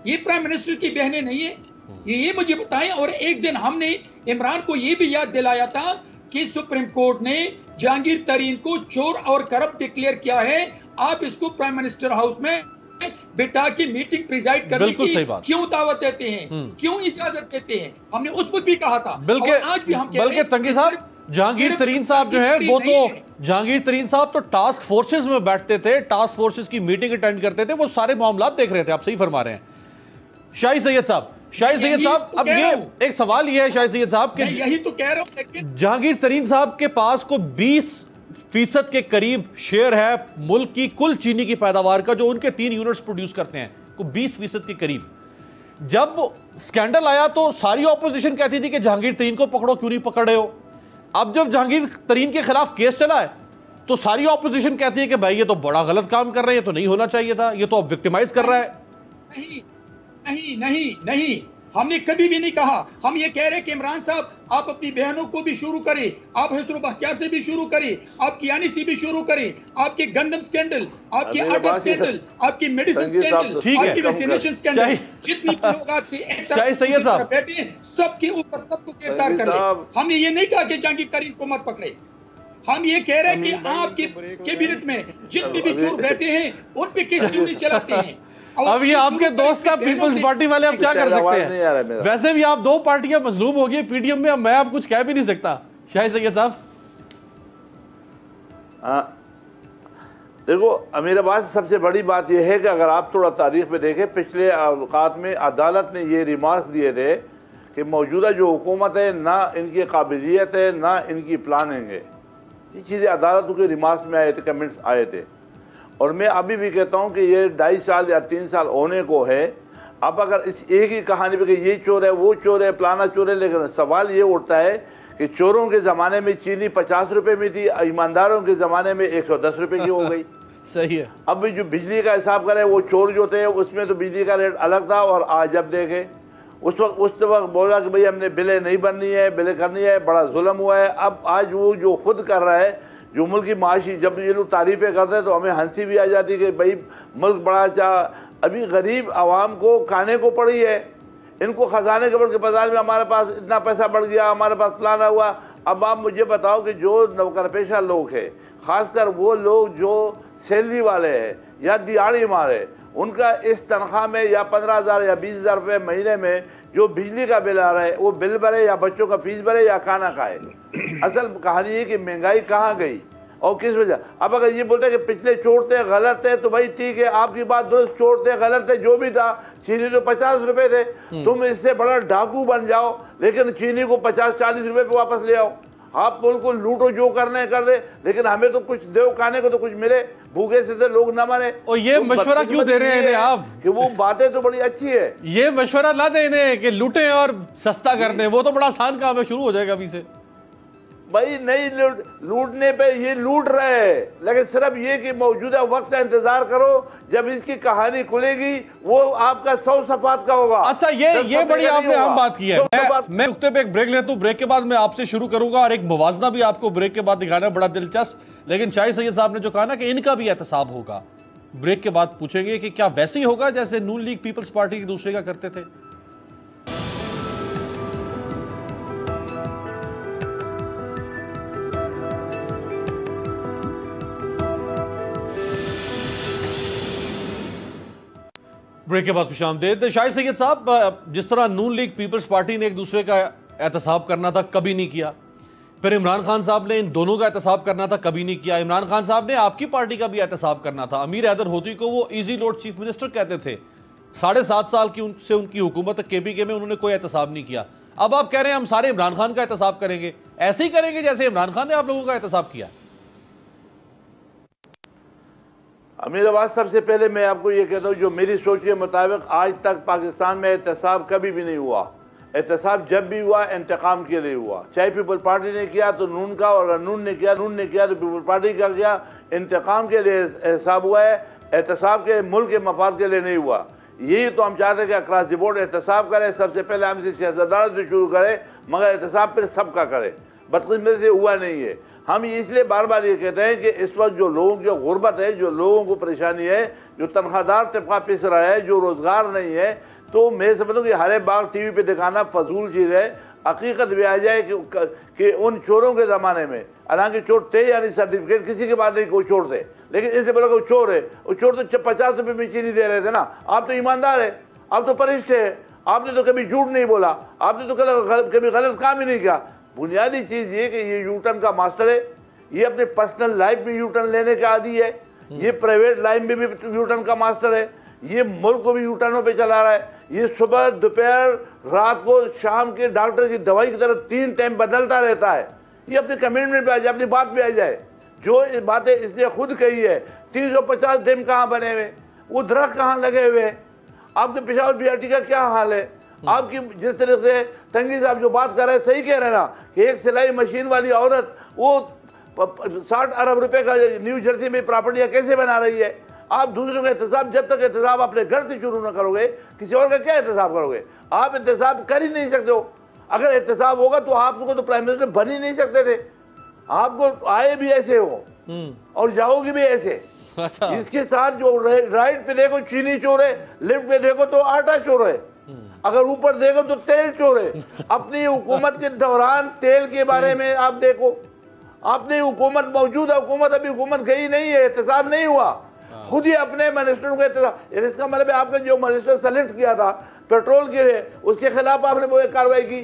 ये प्राइम मिनिस्टर की बहनें नहीं है, ये मुझे बताएं। और एक दिन हमने इमरान को ये भी याद दिलाया था कि सुप्रीम कोर्ट ने जहांगीर तरीन को चोर और करप्ट डिक्लेयर किया है, आप इसको प्राइम मिनिस्टर हाउस में बिठा के मीटिंग प्रिजाइड करने की क्यों दावत देते हैं, क्यों इजाजत देते हैं? हमने उस वक्त भी कहा था, और आज भी हम कह रहे हैं। तंगी साहब, जहांगीर तरीन साहब जो है वो तो जहांगीर तरीन साहब तो टास्क फोर्सेस में बैठते थे, टास्क फोर्सेस की मीटिंग अटेंड करते थे, वो सारे मामला देख रहे थे। आप सही फरमा रहे हैं। शाही सैयद साहब, अब ये एक सवाल ये है शाही सैयद साहब, यही तो कह रहा हूं, लेकिन जहांगीर तरीन साहब के पास को 20% के करीब शेयर है मुल्क की कुल चीनी की पैदावार का, जो उनके 3 यूनिट्स प्रोड्यूस करते हैं, को 20% के करीब। जब स्कैंडल आया तो सारी ऑपोजिशन कहती थी कि जहांगीर तरीन को पकड़ो, क्यों नहीं पकड़ रहे हो? अब जब जहांगीर तरीन के खिलाफ केस चला है तो सारी ऑपोजिशन कहती है कि भाई ये तो बड़ा गलत काम कर रहे हैं, ये तो नहीं होना चाहिए था, ये तो अब विक्टिमाइज कर रहा है। नहीं नहीं नहीं नहीं, हमने कभी भी नहीं कहा। हम ये कह रहे हैं कि इमरान साहब आप अपनी बहनों को भी शुरू करें, आप हसनुल बख्तियार से भी शुरू करें, आप कियानी से भी शुरू करें, आपके गंदम स्कैंडल, आपके आटा स्कैंडल, आपकी मेडिसिन स्कैंडल, आपकी वैक्सीनेशन स्कैंडल, जितनी लोग आपसे बैठे हैं सबके ऊपर सबको गिरफ्तार कर ले। हमने ये नहीं कहा कि जहांगीर तरीन को मत पकड़े, हम ये कह रहे हैं कि आपके कैबिनेट में जितने भी चोर बैठे हैं उन पे केस क्यों नहीं चलाते हैं? अब ये आपके दोस्त का पीपल्स पार्टी वाले अब क्या कर सकते हैं? वैसे भी आप 2 पार्टियां मजलूम हो गई पीडीएम में, अब मैं आप कुछ कह भी नहीं सकता। शाहिद सैयद साहब, देखो अमीर अब्बास, सबसे बड़ी बात यह है कि अगर आप थोड़ा तारीख में देखें, पिछले औकात में अदालत ने ये रिमार्क्स दिए थे कि मौजूदा जो हुकूमत है ना इनकी काबिलियत है ना इनकी प्लानिंग है। ये चीज़ें अदालतों के रिमार्क्स में आए थे, कमेंट्स आए थे। और मैं अभी भी कहता हूँ कि ये 2.5 साल या 3 साल होने को है। अब अगर इस एक ही कहानी पे कि ये चोर है, वो चोर है, प्लाना चोर है, लेकिन सवाल ये उठता है कि चोरों के ज़माने में चीनी 50 रुपये में थी, ईमानदारों के ज़माने में 110 रुपये की हो गई। सही है। अब जो बिजली का हिसाब करे, वो चोर जो थे उसमें तो बिजली का रेट अलग था, और आज जब देखे उस वक्त बोला कि भाई हमने बिलें नहीं बननी है, बिलें करनी है, बड़ा जुल्म हुआ है। अब आज वो जो खुद कर रहा है, जो मुल्क की माशी, जब ये लोग तारीफ़ें करते हैं तो हमें हंसी भी आ जाती कि भाई मुल्क बड़ा अच्छा। अभी गरीब आवाम को खाने को पड़ी है, इनको खजाने के बढ़ के बाजार में हमारे पास इतना पैसा बढ़ गया, हमारे पास प्लान हुआ। अब आप मुझे बताओ कि जो नौकर पेशा लोग हैं, ख़ासकर वो लोग जो सैलरी वाले हैं या दिहाड़ी मारे, उनका इस तनख्वाह में या 15,000 या 20,000 रुपये महीने में जो बिजली का बिल आ रहा है, वो बिल भरे या बच्चों का फीस भरे या खाना खाए। असल कहानी है कि महंगाई कहाँ गई और किस वजह। अब अगर ये बोलते हैं कि पिछले चोर थे, गलत थे, तो भाई ठीक है, आपकी बात दुरुस्त, चोर थे, गलत थे, जो भी था, चीनी तो 50 रुपये थे, तुम इससे बड़ा डाकू बन जाओ, लेकिन चीनी को 50-40 रुपये पे वापस ले आओ। आप मुल्क को लूटो, जो करने कर दे, लेकिन हमें तो कुछ दो, खाने को तो कुछ मिले, भूखे से तो लोग ना मरे। और ये मशवरा क्यों दे रहे हैं आप कि वो बातें तो बड़ी अच्छी है, ये मशवरा ना देने कि लूटें और सस्ता कर दें, वो तो बड़ा आसान काम है, शुरू हो जाएगा अभी से। भाई नहीं लूटने पे ये लूट रहे हैं, लेकिन सिर्फ ये कि मौजूदा वक्त का इंतजार करो, जब इसकी कहानी खुलेगी वो आपका 100 सफात का होगा। अच्छा, ये बड़ी आपने अहम बात की है। मैं नुक्ते पे एक ब्रेक लेता हूँ, ब्रेक के बाद मैं आपसे शुरू करूंगा और एक मुवाजना भी आपको ब्रेक के बाद दिखाना, बड़ा दिलचस्प। लेकिन शाहिद सैयद साहब ने जो कहा ना कि इनका भी एहतसाब होगा, ब्रेक के बाद पूछेंगे कि क्या वैसे ही होगा जैसे नून लीग पीपल्स पार्टी दूसरे का करते थे। ब्रेक के बाद खुशामदीद। शाहिद सैयद साहब, जिस तरह नून लीग पीपल्स पार्टी ने एक दूसरे का एहतसाब करना था, कभी नहीं किया। फिर इमरान खान साहब ने इन दोनों का एहतसाब करना था, कभी नहीं किया। इमरान खान साहब ने आपकी पार्टी का भी एहतसाब करना था। अमीर हैदर होती को वो इजी लोड चीफ मिनिस्टर कहते थे। 7.5 साल की उनसे उनकी हुकूमत केपीके में उन्होंने कोई एहतसाब नहीं किया। अब आप कह रहे हैं हम सारे इमरान खान का एहतसाब करेंगे, ऐसे ही करेंगे जैसे इमरान खान ने आप लोगों का एहतसाब किया। अमीर अब्बास, सबसे पहले मैं आपको ये कहता हूँ, जो मेरी सोच के मुताबिक आज तक पाकिस्तान में एहतसाब कभी भी नहीं हुआ। एहतसाब जब भी हुआ इंतकाम के लिए हुआ। चाहे पीपल पार्टी ने किया तो नून का, और नून ने किया तो पीपल पार्टी का किया। इंतकाम के लिए एहतसाब हुआ है, एहतसाब के मुल्क के मफाद के लिए नहीं हुआ। यही तो हम चाहते हैं कि अक्रॉस द बोर्ड एहतसाब करें। सबसे पहले हम इसे सियासतदानों से शुरू करें, मगर एहतसाब फिर सबका करें। बदकिस्मती से हुआ नहीं है। हम इसलिए बार बार ये कहते हैं कि इस वक्त जो लोगों की गुर्बत है, जो लोगों को परेशानी है, जो तनख्वाहदार तबका पिस रहा है, जो रोज़गार नहीं है, तो मैं समझता हूँ कि हरे बाग टीवी पे दिखाना फजूल चीज़ है। हकीकत भी आ जाए कि उन चोरों के ज़माने में, हालांकि चोर थे यानी सर्टिफिकेट किसी के बाद नहीं कोई चोर थे, लेकिन इससे बोला कोई चोर है, वो चोर तो 50 रुपये में चीनी दे रहे थे ना। आप तो ईमानदार है, आप तो परिष्ठ है, आपने तो कभी झूठ नहीं बोला, आपने तो कभी गलत काम ही नहीं किया। बुनियादी चीज़ ये कि ये यूटर्न का मास्टर है, ये अपने पर्सनल लाइफ में यूटर्न लेने का आदी है, ये प्राइवेट लाइफ में भी यूटर्न का मास्टर है, ये मुल्क को भी यूटर्नों पे चला रहा है। ये सुबह दोपहर रात को शाम के डॉक्टर की दवाई की तरह 3 टाइम बदलता रहता है। ये अपने कमिटमेंट पे आ जाए, अपनी बात पे आ जाए। जो बातें इसने खुद कही है, 350 डैम कहाँ बने हुए, वो दरख्त कहाँ लगे हुए हैं, आपके पेशावर BRT का क्या हाल है, आपकी जिस तरह से तंगी साहब जो बात कर रहे हैं सही कह रहे हैं ना कि एक सिलाई मशीन वाली औरत वो 60 अरब रुपए का न्यू जर्सी में प्रॉपर्टियाँ कैसे बना रही है। आप दूसरों का एहतसाब, जब तक एहतसाब अपने घर से शुरू न करोगे, किसी और का क्या एहतसाब करोगे। आप एहतसाब कर ही नहीं सकते हो। अगर एहतसाब होगा तो आपको तो प्राइम मिनिस्टर बन ही नहीं सकते थे। आपको आए भी ऐसे हो और जाओगे भी ऐसे। अच्छा। इसके साथ जो राइट पे देखो चीनी चोर है, लेफ्ट पे देखो तो आटा चोर है, अगर ऊपर देखो तो तेल चोर है। अपनी हुकूमत के दौरान तेल के बारे में आप देखो, आपने हुकूमत मौजूद है, हुकूमत अभी हुकूमत गई नहीं है, एहतसाब नहीं हुआ, खुद ही अपने मिनिस्टरों को एहतसाब। इसका मतलब आपने जो मिनिस्टर सेलेक्ट किया था पेट्रोल के लिए, उसके खिलाफ आपने वो कार्रवाई की।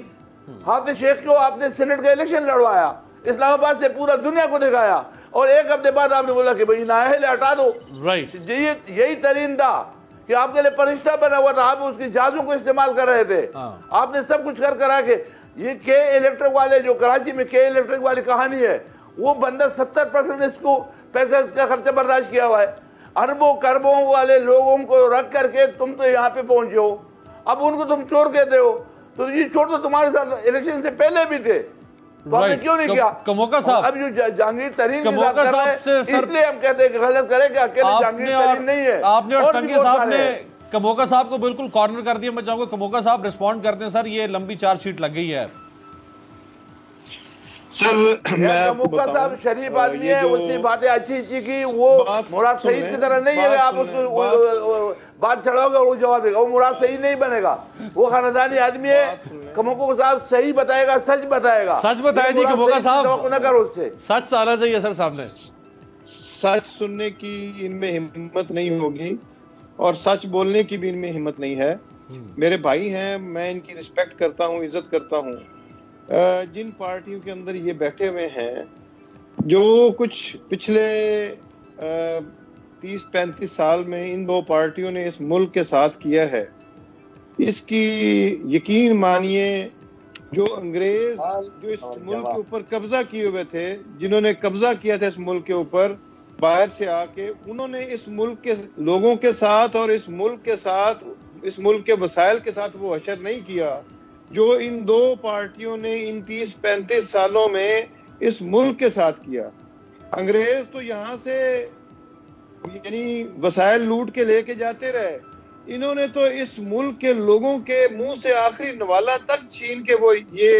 हाफिज शेख को आपने सेनेट का इलेक्शन लड़वाया, इस्लामाबाद से पूरा दुनिया को दिखाया, और एक हफ्ते बाद आपने बोला कि भाई नाअहल हटा दो। राइट। यही तरीन था कि आपके लिए परिश्ता बना हुआ था, आप उसकी जहाजों को इस्तेमाल कर रहे थे। आपने सब कुछ कर करा के ये के इलेक्ट्रिक वाले जो कराची में के इलेक्ट्रिक वाली कहानी है, वो बंदा 70% इसको पैसा इसका खर्चा बर्दाश्त किया हुआ है। अरबों करबों वाले लोगों को रख करके तुम तो यहाँ पे पहुंचे हो, अब उनको तुम चोर कहते हो। तो ये चोर तो तुम्हारे साथ इलेक्शन से पहले भी थे, तो आपने क्यों नहीं किया। कमोका साहब, अब जो जहांगीर तरीन के साथ कर रहे हैं, इसलिए हम कहते हैं कि गलत करें कि अकेले जहांगीर तरीन नहीं है। आपने और तंगे साहब ने कमोका साहब को बिल्कुल कॉर्नर कर दिया। मैं चाहूंगा कमोका साहब रिस्पॉन्ड करते हैं। सर ये लंबी चार्जशीट लग गई है। सर मैं कमोका साहब शरीफ आदमी है, उसकी बातें अच्छी की, वो मुराद सईद की तरह नहीं है। आप उसको बात चढ़ाओगे और वो जवाब देगा, वो मुराद सही नहीं बनेगा। वो खानदानी आदमी है। कमोका साहब सही बताएगा, सच बताएगा। सच बताए जी कमोका साहब, न करो उससे, सच आना चाहिए सर सामने। सच सुनने की इनमें हिम्मत नहीं होगी और सच बोलने की भी इनमें हिम्मत नहीं है। मेरे भाई हैं, मैं इनकी रिस्पेक्ट करता हूँ, इज्जत करता हूँ। जिन पार्टियों के अंदर ये बैठे हुए हैं, जो कुछ पिछले 30-35 साल में इन दो पार्टियों ने इस मुल्क के साथ किया है, इसकी यकीन मानिए। जो अंग्रेज जो इस मुल्क के ऊपर कब्जा किए हुए थे, जिन्होंने कब्जा किया था इस मुल्क के ऊपर बाहर से आके, उन्होंने इस मुल्क के लोगों के साथ और इस मुल्क के साथ, इस मुल्क के वसाइल के साथ वो हशर नहीं किया जो इन दो पार्टियों ने इन 30-35 सालों में इस मुल्क के साथ किया। अंग्रेज तो यहाँ से यानी वसाइल लूट के लेके जाते रहे, इन्होंने तो इस मुल्क के लोगों के मुंह से आखिरी नवाला तक छीन के वो ये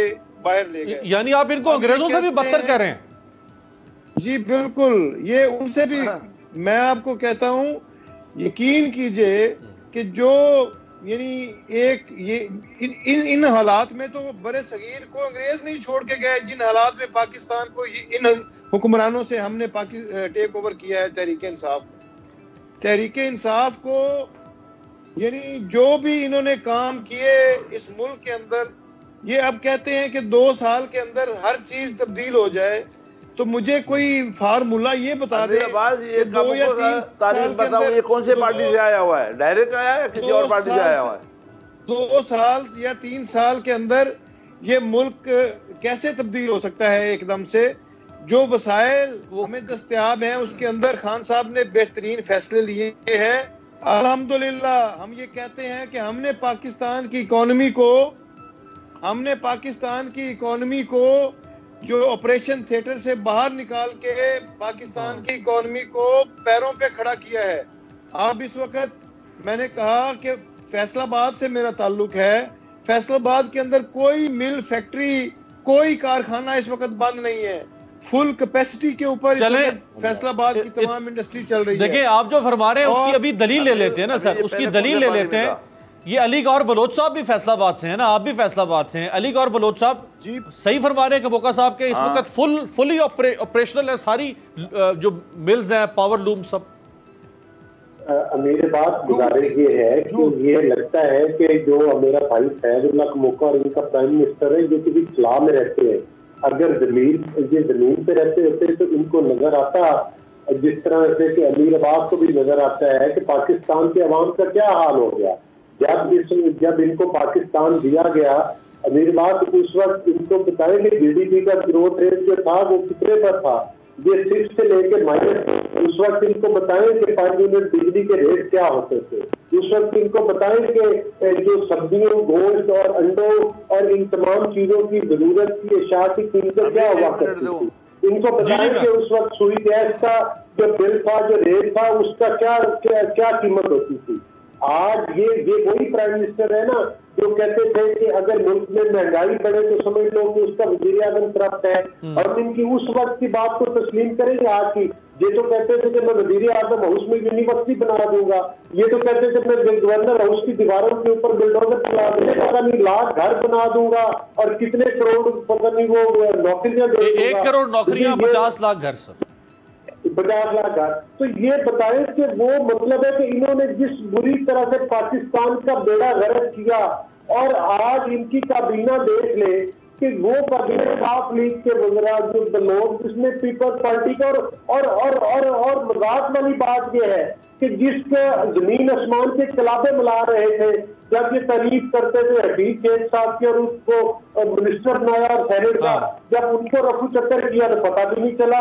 बाहर ले गए। यानी आप इनको अंग्रेजों से भी बदतर कह रहे हैं? जी बिल्कुल, ये उनसे भी। मैं आपको कहता हूँ, यकीन कीजिए कि जो यानी एक ये इन हालात में तो बड़े सगीर को अंग्रेज नहीं छोड़ के गए, जिन हालात में पाकिस्तान को इन हुक्मरानों से हमने टेक ओवर किया है। तहरीक इंसाफ को यानी जो भी इन्होंने काम किए इस मुल्क के अंदर, ये अब कहते हैं कि 2 साल के अंदर हर चीज तब्दील हो जाए। तो मुझे कोई फार्मूला ये बता दे, ये 2 या 3 तारीख बताओ, ये कौन से पार्टी से आया हुआ है? डायरेक्ट आया है किसी और पार्टी से आया हुआ है? 2 साल या 3 साल के अंदर ये मुल्क कैसे तब्दील हो सकता है एकदम से? जो वसाइल हमें दस्तयाब हैं उसके अंदर खान साहब ने बेहतरीन फैसले लिए हैं। अल्हम्दुलिल्लाह हम ये कहते हैं कि हमने पाकिस्तान की इकोनॉमी को जो ऑपरेशन थिएटर से बाहर निकाल के पाकिस्तान की इकोनॉमी को पैरों पे खड़ा किया है। आप इस वक्त, मैंने कहा कि फैसलाबाद से मेरा ताल्लुक है, फैसलाबाद के अंदर कोई मिल, फैक्ट्री, कोई कारखाना इस वक्त बंद नहीं है। फुल कैपेसिटी के ऊपर फैसलाबाद की तमाम इंडस्ट्री चल रही है। देखिए आप जो फरमा रहे हैं उसकी अभी दलील ले लेते हैं ना सर, उसकी दलील ले लेते हैं ये अली गौहर बलोच साहब भी फैसलाबाद से हैं ना, आप भी फैसलाबाद से हैं। अली गौहर बलोच साहब जी सही फरमा रहे हैं कबोका साहब के, इस वक्त फुली ऑपरेशनल है सारी जो मिल्स हैं, पावर लूम सब। मेरे बात गुजारिश ये है कि ये लगता है कि जो मेरा भाई फैजुल्लाह कबोका और इनका प्राइम मिनिस्टर है, ये किसी खिला में रहते हैं। अगर जमीन पे रहते होते तो इनको नजर आता, जिस तरह से कि अमीर अब्बास को भी नजर आता है कि पाकिस्तान के अवाम का क्या हाल हो गया। जब इनको पाकिस्तान दिया गया, अमीर अब्बास उस वक्त इनको बताएंगे जीडीपी का ग्रोथ रेट जो था वो कितने पर था, ये 6 से लेके माइनस। उस वक्त इनको बताएं कि 5 यूनिट बिजली के रेट क्या होते थे। उस वक्त इनको बताएं कि जो सब्जियों, गोश्त और अंडों और इन तमाम चीजों की जरूरत की अशाया की कीमतें क्या हुआ करती थी। इनको बताएं कि उस वक्त सुई गैस का जो बिल था, जो रेट था, उसका क्या कीमत होती थी। आज ये वही प्राइम मिनिस्टर है ना जो कहते थे कि अगर मुल्क में महंगाई बढ़े तो समझ लो कि उसका वजीर आज़म करप्ट है, और इनकी उस वक्त की बात को तस्लीम करेंगे आज की। ये तो कहते थे कि मैं वजीर आज़म हाउस में यूनिवर्सिटी बना दूंगा, ये तो कहते थे मैं गवर्नर हाउस की दीवारों के ऊपर बिल्डोजर चला दूंगा, पता नहीं लाख घर बना दूंगा और कितने करोड़ पता नहीं वो नौकरियां दे दूंगा। 1 करोड़ नौकरियां, 50 लाख घर सर, 50 लाख घर। तो ये बताएं कि वो मतलब है कि इन्होंने जिस बुरी तरह से पाकिस्तान का बेड़ा गर्क किया, और आज इनकी काबीना देख ले कि वो काबीना साफ लीग के वज़रा जो लोग जिसमें पीपल्स पार्टी का और मजाक वाली बात ये है कि जिसके जमीन आसमान के कलाबे मिला रहे थे, जब ये तारीफ करते थे हफीज शेख साहब की और उसको मिनिस्टर बनाया और सेनेट का, जब उनको रफू चक्कर किया तो पता भी नहीं चला।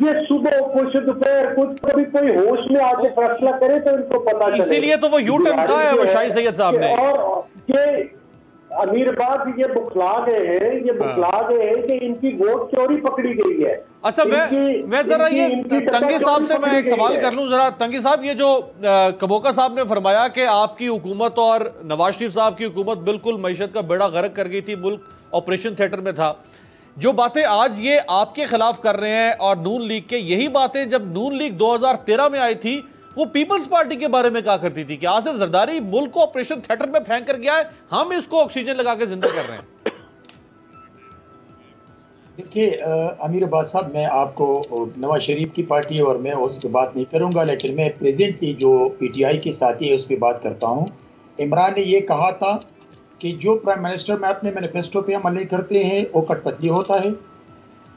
ये सुबह कुछ दोपहर कुछ, कभी कोई होश में आके फैसला करे तो इनको पता चले। इसीलिए तो वो यू टर्न कहा है वो शाही सैयद साहब ने। और ये अमीर अब्बास ये बुखला गए हैं कि इनकी वोट चोरी पकड़ी गई है। अच्छा, मैं जरा ये तंगी साहब से मैं एक सवाल कर लूं जरा। तंगी साहब, ये जो कबोका साहब ने फरमाया कि आपकी हुकूमत और नवाज शरीफ साहब की हुकूमत बिल्कुल मईशत का बेड़ा गर्क कर गई थी, मुल्क ऑपरेशन थिएटर में था, जो बातें आज ये आपके खिलाफ कर रहे हैं और नून लीग के, यही बातें जब नून लीग 2013 में आई थी वो पीपल्स पार्टी के बारे में कहा करती थी कि आसिफ जरदारी मुल्क को ऑपरेशन थिएटर में फेंक कर गया है, हम इसको ऑक्सीजन लगा के जिंदा कर रहे हैं। देखिए अमीर अब्बास साहब, मैं आपको नवाज शरीफ की पार्टी और मैं उस पर बात नहीं करूंगा, लेकिन मैं प्रेजेंटली जो पीटीआई के साथी है उस पर बात करता हूं। इमरान ने ये कहा था कि जो प्राइम मिनिस्टर में अपने मैनिफेस्टो पे अमल नहीं करते हैं वो कठपुतली होता है,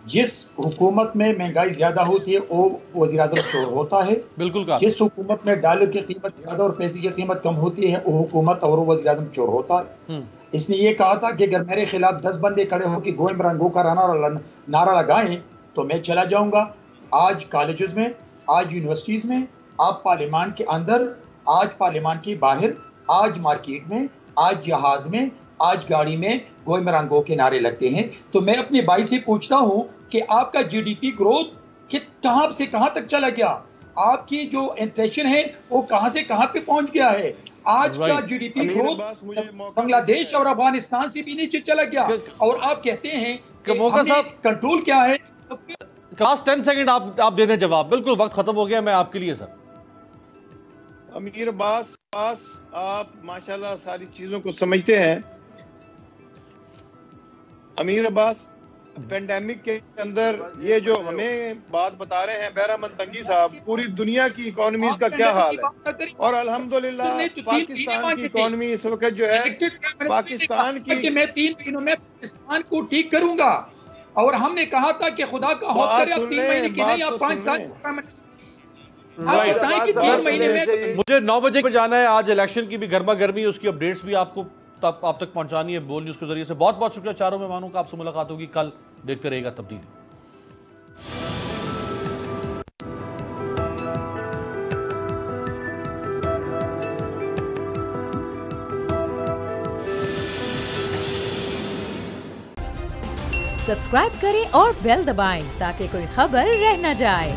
जिस हुकूमत में महंगाई ज्यादा होती है वो वज़ीर-ए-आज़म चोर होता है, बिल्कुल कहा। जिस हुकूमत में डॉलर की कीमत ज्यादा और पैसे की कीमत कम होती है वो हुकूमत और वज़ीर-ए-आज़म चोर होता है। इसने ये कहा था कि अगर मेरे खिलाफ 10 बंदे खड़े होकर गो इमरान गो का नारा लगाएं तो मैं चला जाऊंगा। आज कॉलेजेस में, आज यूनिवर्सिटीज में, आप पार्लियामान के अंदर, आज पार्लियामान के बाहर, आज मार्केट में, आज जहाज में, आज गाड़ी में गो इमरान गो के नारे लगते हैं। तो मैं अपने भाई से पूछता हूं कि आपका जीडीपी ग्रोथ कहां से कहां तक चला गया, आपकी जो इन्फ्लेशन है वो कहां से कहां पे पहुंच गया है। आज का जीडीपी ग्रोथ बांग्लादेश और अफगानिस्तान से भी नीचे चला गया, और आप कहते हैं कि कंट्रोल क्या है। लास्ट 10 सेकंड आप दे दें जवाब, बिल्कुल वक्त खत्म हो गया। मैं आपके लिए सर अमीर अब्बास, आप माशाल्लाह सारी चीजों को समझते हैं। अमीर अब्बास, पेंडेमिक के अंदर ये जो हमें बात बता रहे हैं बहरामंद तंगी साहब, पूरी दुनिया की इकोनॉमीज का क्या हाल है, और अल्हम्दुलिल्लाह पाकिस्तान की इकोनॉमी इस वक्त जो है पाकिस्तान की, मैं 3 महीनों में पाकिस्तान को ठीक करूंगा, और हमने कहा था कि खुदा का खौफ करे, आप 3 महीने की नहीं, आप 5 साल आप बताएं कि 3 महीने में। मुझे 9 बजे पे जाना है, आज इलेक्शन की भी गर्मा गर्मी, उसकी अपडेट्स भी आपको आप तक पहुंचानी है बोल न्यूज के जरिए से। बहुत बहुत शुक्रिया चारों मेहमानों का, आपसे मुलाकात होगी कल। देखते रहेगा तब्दीली। सब्सक्राइब करें और बेल दबाएं ताकि कोई खबर रह न जाए।